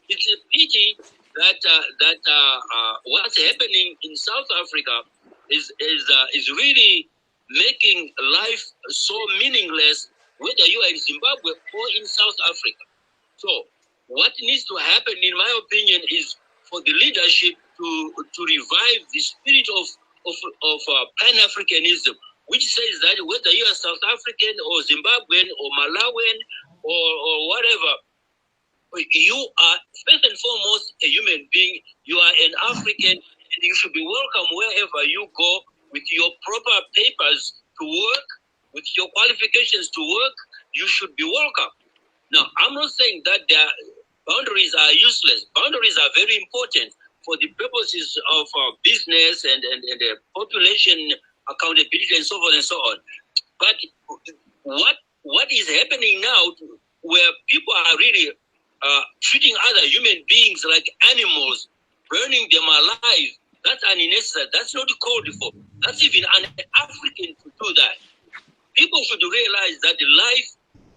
It's a pity that what's happening in South Africa is really making life so meaningless, whether you are in Zimbabwe or in South Africa. So what needs to happen, in my opinion, is for the leadership to revive the spirit of Pan-Africanism, which says that whether you are South African or Zimbabwean or Malawian or whatever, you are first and foremost a human being. You are an African, and you should be welcome wherever you go with your proper papers to work, with your qualifications to work. You should be welcome. Now, I'm not saying that their boundaries are useless. Boundaries are very important for the purposes of business and population accountability and so on and so on. But what is happening now, where people are really treating other human beings like animals, burning them alive, that's unnecessary. That's not called for. That's even un-African to do that. People should realize that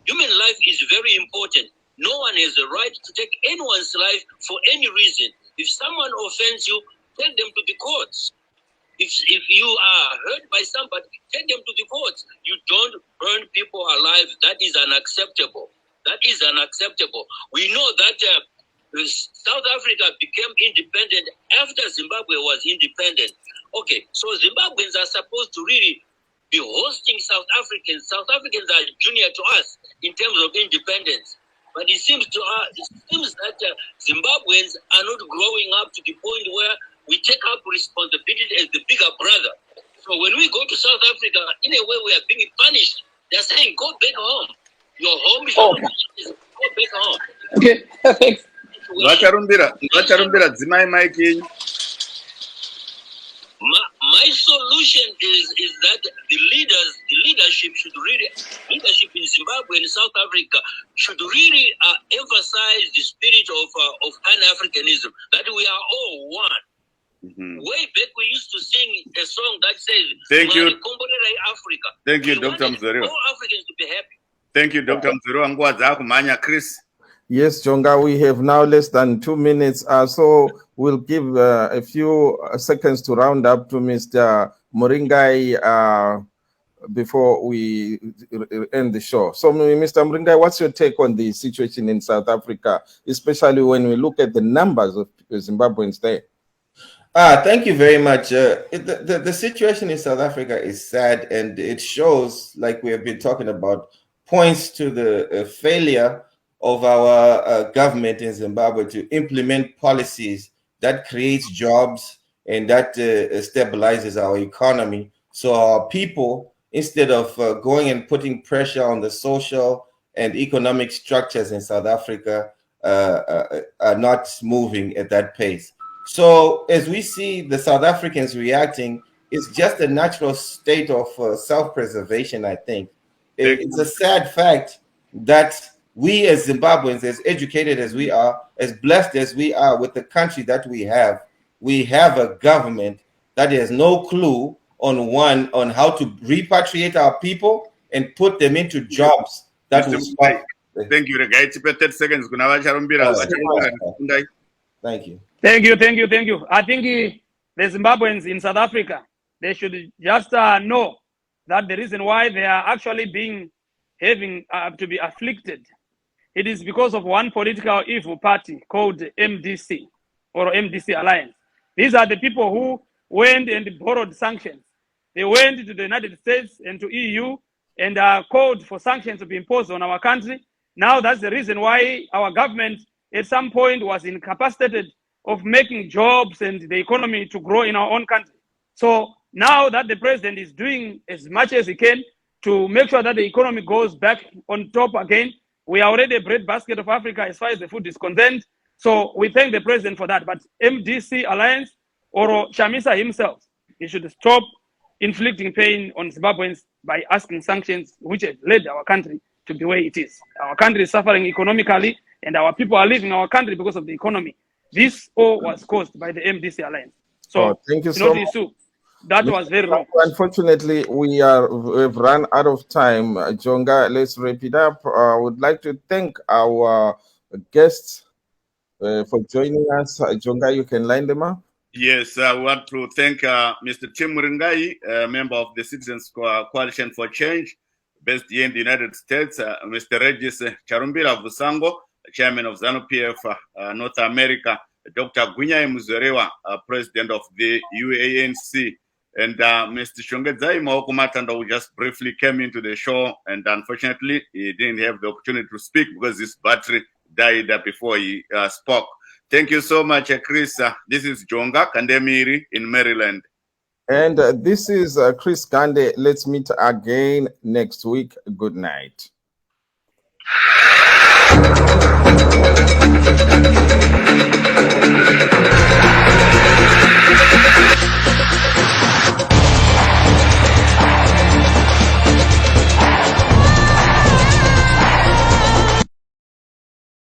human life is very important. No one has the right to take anyone's life for any reason. If someone offends you, take them to the courts. If you are hurt by somebody, take them to the courts. You don't burn people alive. That is unacceptable. That is unacceptable. We know that South Africa became independent after Zimbabwe was independent. Okay, so Zimbabweans are supposed to really be hosting South Africans. South Africans are junior to us in terms of independence. But it seems that Zimbabweans are not growing up to the point where we take up responsibility as the bigger brother. So when we go to South Africa, in a way we are being punished. They're saying, go back home. Your home is not business. Go back home. Okay, thanks. Vacharumbira dzimai Mike yenyu. My solution is that the leadership in Zimbabwe and South Africa should really emphasize the spirit of Pan-Africanism, that we are all one. Mm-hmm. Way back we used to sing a song that says, Thank you. Africa. Thank you, Dr. Mzoriwa. All Africans to be happy. Thank you, Dr. Mzoriwa. Nguva dzakumhanya, Chris. Yes, Jonga, we have now less than 2 minutes, so we'll give a few seconds to round up to Mr. Muringai before we end the show. So, Mr. Muringai, what's your take on the situation in South Africa, especially when we look at the numbers of Zimbabweans there? Thank you very much. The situation in South Africa is sad, and it shows, like we have been talking about, points to the failure of our government in Zimbabwe to implement policies that creates jobs and that stabilizes our economy. So our people, instead of going and putting pressure on the social and economic structures in South Africa, are not moving at that pace. So as we see the South Africans reacting, it's just a natural state of self-preservation, I think. It's a sad fact that we as Zimbabweans, as educated as we are, as blessed as we are with the country that we have a government that has no clue on how to repatriate our people and put them into jobs that will start. Thank you. 30 seconds. Thank you. Thank you. I think the Zimbabweans in South Africa, they should just know that the reason why they are actually having to be afflicted, it is because of one political evil party called MDC or MDC Alliance. These are the people who went and borrowed sanctions. They went to the United States and to EU and called for sanctions to be imposed on our country. Now that's the reason why our government at some point was incapacitated of making jobs and the economy to grow in our own country. So now that the president is doing as much as he can to make sure that the economy goes back on top again, we are already a breadbasket of Africa as far as the food is concerned. So we thank the president for that. But MDC Alliance or Chamisa himself, he should stop inflicting pain on Zimbabweans by asking sanctions, which have led our country to be where it is. Our country is suffering economically, and our people are leaving our country because of the economy. This all was caused by the MDC alliance. So, thank you so much. That was very wrong. Unfortunately, we've run out of time. Jonga, let's wrap it up. I would like to thank our guests for joining us. Jonga, you can line them up. Yes, I want to thank Mr. Tim Muringai, member of the Citizens Coalition for Change, based here in the United States. Mr. Regis Charumbira Vusango, chairman of ZANU-PF North America. Dr. Gunyai Muzorewa, president of the UANC. And Mr. Shongedzai Maokumatanda, who just briefly came into the show, and unfortunately, he didn't have the opportunity to speak because his battery died before he spoke. Thank you so much, Chris. This is Jonga Kandemiiri in Maryland. And this is Chris Gande. Let's meet again next week. Good night.